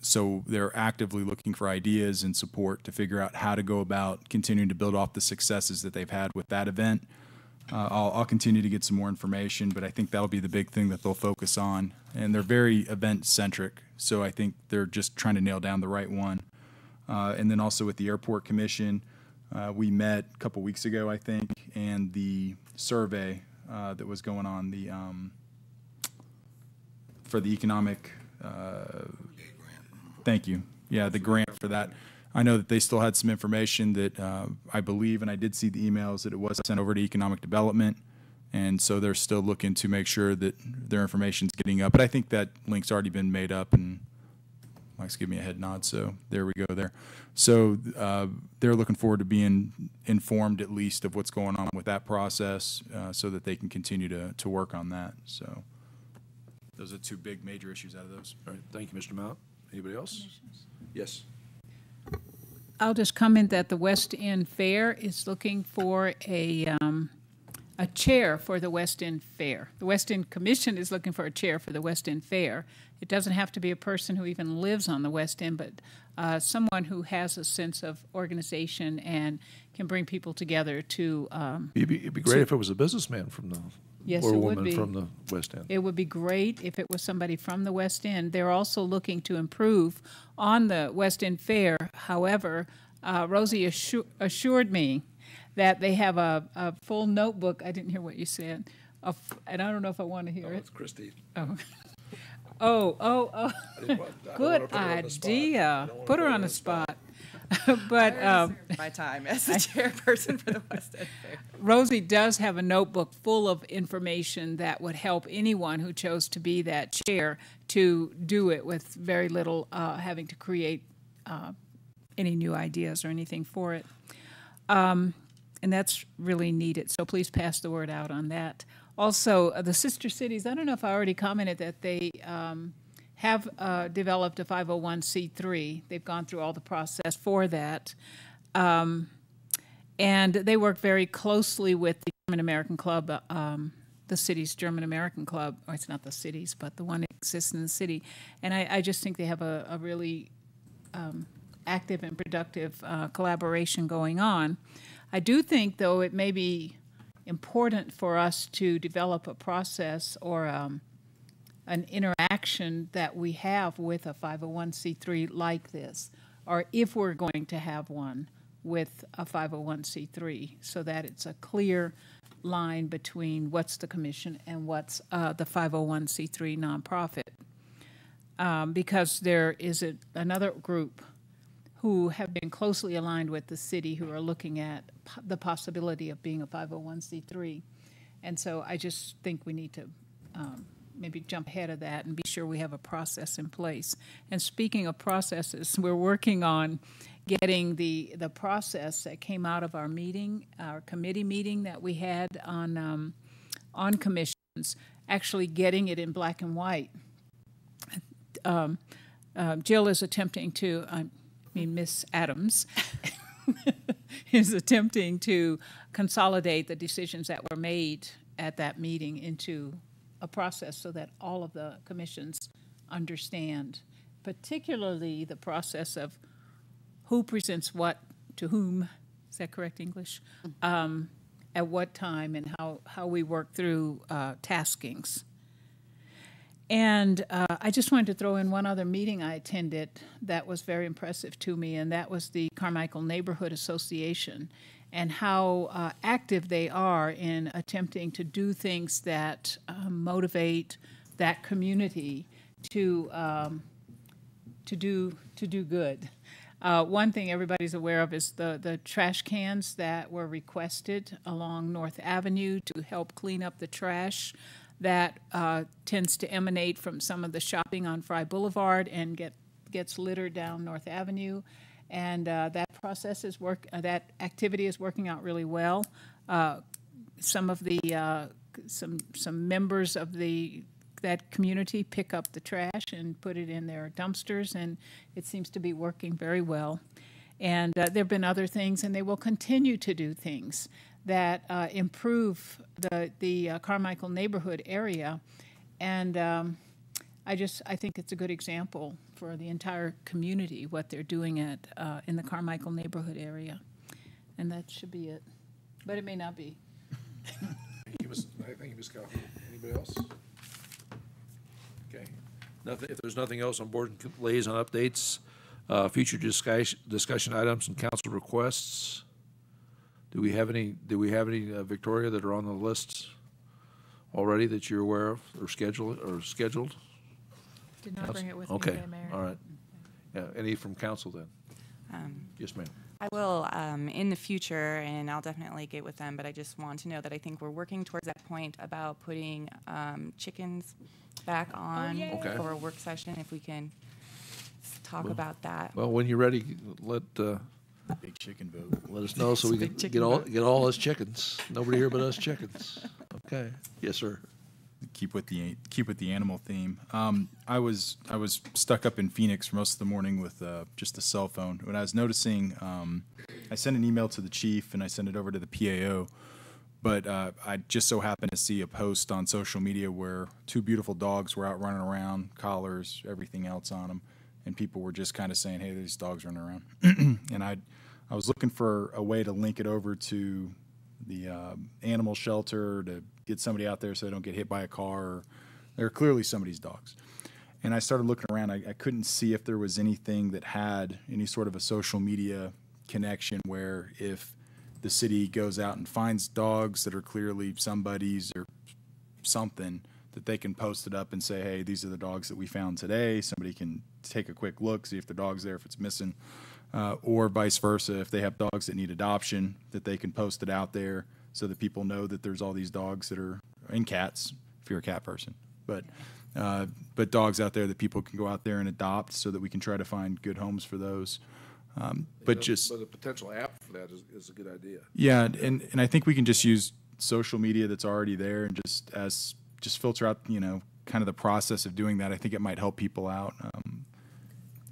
Speaker 9: So they're actively looking for ideas and support to figure out how to go about continuing to build off the successes that they've had with that event. I'll continue to get some more information, but I think that'll be the big thing that they'll focus on. And they're very event-centric, so I think they're just trying to nail down the right one. And then also with the Airport Commission, we met a couple weeks ago, I think, and the survey that was going on for the economic, thank you. Yeah, the grant for that. I know that they still had some information that I believe, and I did see the emails, that it was sent over to Economic Development, and so they're still looking to make sure that their information's getting up. But I think that link's already been made up, and Mike's giving me a head nod, so there we go there. So they're looking forward to being informed at least of what's going on with that process so that they can continue to work on that. So those are two big major issues out of those.
Speaker 2: All right, thank you, Mr. Mount. Anybody else? Yes.
Speaker 1: I'll just comment that the West End Fair is looking for a chair for the West End Fair. The West End Commission is looking for a chair for the West End Fair. It doesn't have to be a person who even lives on the West End, but someone who has a sense of organization and can bring people together to.
Speaker 2: It'd be great if it was a businessman from the.
Speaker 1: Yes,
Speaker 2: or a
Speaker 1: it would
Speaker 2: woman
Speaker 1: be.
Speaker 2: from the West End.
Speaker 1: It would be great if it was somebody from the West End. They're also looking to improve on the West End Fair. However, Rosie assured me that they have a full notebook. I didn't hear what you said, and I don't know if I want to hear it.
Speaker 2: It's Christie.
Speaker 1: Oh. Good idea. Put her on the spot. But
Speaker 3: my time as the chairperson for the West End Fair.
Speaker 1: Rosie does have a notebook full of information that would help anyone who chose to be that chair to do it with very little having to create any new ideas or anything for it. And that's really needed. So please pass the word out on that. Also, the sister cities, I don't know if I already commented that they have developed a 501c3. They've gone through all the process for that. And they work very closely with the German American Club, the city's German American Club, or it's not the city's, but the one that exists in the city. And I just think they have a really active and productive collaboration going on. I do think, though, it may be important for us to develop a process or an interaction that we have with a 501c3 like this, or if we're going to have one with a 501c3, so that it's a clear line between what's the commission and what's the 501c3 nonprofit. Because there is another group who have been closely aligned with the city who are looking at the possibility of being a 501c3. And so I just think we need to maybe jump ahead of that and be sure we have a process in place. And speaking of processes, we're working on getting the process that came out of our meeting, our committee meeting that we had on commissions, actually getting it in black and white. Jill is attempting to, Miss Adams is attempting to consolidate the decisions that were made at that meeting into a process so that all of the commissions understand, particularly the process of who presents what to whom, is that correct English? At what time, and how we work through taskings. And I just wanted to throw in one other meeting I attended that was very impressive to me, and that was the Carmichael Neighborhood Association, and how active they are in attempting to do things that motivate that community to do good. One thing everybody's aware of is the trash cans that were requested along North Avenue to help clean up the trash that tends to emanate from some of the shopping on Fry Boulevard and gets littered down North Avenue. And that process that activity is working out really well. Some of the some members of that community pick up the trash and put it in their dumpsters, and it seems to be working very well. And there have been other things, and they will continue to do things that improve the Carmichael neighborhood area. And I think it's a good example for the entire community, what they're doing in the Carmichael neighborhood area. And that should be it. But it may not be.
Speaker 2: Thank you, Ms. Calhoun. Anybody else? Okay. If there's nothing else on board liaison updates, future discussion items and council requests. Do we have any, Victoria, that are on the list already that you're aware of or scheduled?
Speaker 8: Did not bring it with
Speaker 2: Okay.
Speaker 8: me today, Mayor.
Speaker 2: All right. Yeah, any from council then? Yes, ma'am.
Speaker 3: I will in the future, and I'll definitely get with them, but I just want to know that I think we're working towards that point about putting chickens back on
Speaker 2: Okay.
Speaker 3: for a work session, if we can talk about that.
Speaker 2: Well, when you're ready, let
Speaker 9: Big chicken vote.
Speaker 2: let us know so we
Speaker 3: Big
Speaker 2: can
Speaker 3: chicken
Speaker 2: get all us chickens. Nobody here but us chickens. Okay. Yes, sir.
Speaker 9: Keep with the animal theme. I was stuck up in Phoenix for most of the morning with just a cell phone. When I was noticing, I sent an email to the chief and I sent it over to the PAO. But I just so happened to see a post on social media where two beautiful dogs were out running around, collars, everything else on them, and people were just kind of saying, "Hey, these dogs running around." And I was looking for a way to link it over to the animal shelter to get somebody out there so they don't get hit by a car. They're clearly somebody's dogs. And I started looking around. I couldn't see if there was anything that had any sort of a social media connection where if the city goes out and finds dogs that are clearly somebody's or something, that they can post it up and say, "Hey, these are the dogs that we found today." Somebody can take a quick look, see if the dog's there, if it's missing. Or vice versa, if they have dogs that need adoption, that they can post it out there so that people know that there's all these dogs that are, and cats, if you're a cat person, but dogs out there that people can go out there and adopt so that we can try to find good homes for those. But
Speaker 2: a potential app for that is a good idea.
Speaker 9: Yeah, and I think we can just use social media that's already there and just filter out, kind of the process of doing that. I think it might help people out.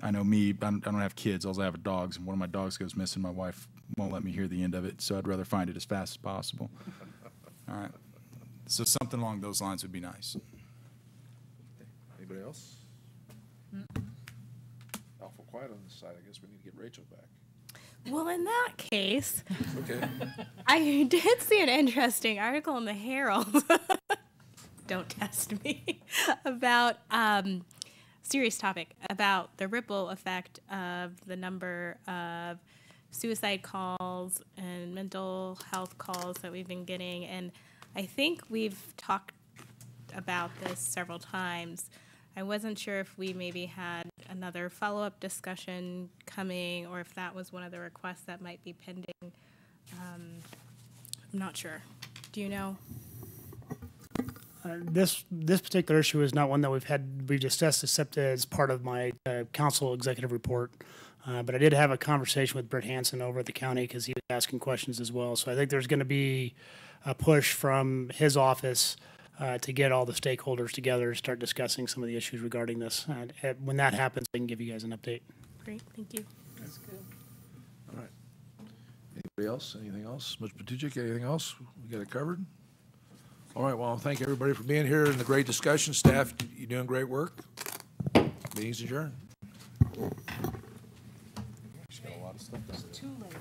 Speaker 9: I know me, I don't have kids, all I have are dogs, and one of my dogs goes missing. My wife won't let me hear the end of it, so I'd rather find it as fast as possible. All right. So something along those lines would be nice.
Speaker 2: Anybody else? Awful quiet on this side. I guess we need to get Rachel back.
Speaker 6: Well, in that case,
Speaker 2: Okay.
Speaker 6: I did see an interesting article in the Herald. Don't test me. About serious topic about the ripple effect of the number of suicide calls and mental health calls that we've been getting, and I think we've talked about this several times. I wasn't sure if we maybe had another follow-up discussion coming, or if that was one of the requests that might be pending. I'm not sure. Do you know?
Speaker 11: This particular issue is not one that we've discussed except as part of my council executive report. But I did have a conversation with Britt Hansen over at the county because he was asking questions as well. So I think there's going to be a push from his office to get all the stakeholders together and start discussing some of the issues regarding this. When that happens, I can give you guys an update.
Speaker 6: Great, thank you.
Speaker 1: That's good.
Speaker 2: All right. Anybody else? Anything else? Mr. Patujic, anything else? We got it covered? All right, well, thank everybody for being here and the great discussion. Staff, you're doing great work. Meeting's adjourned.
Speaker 1: It's too late.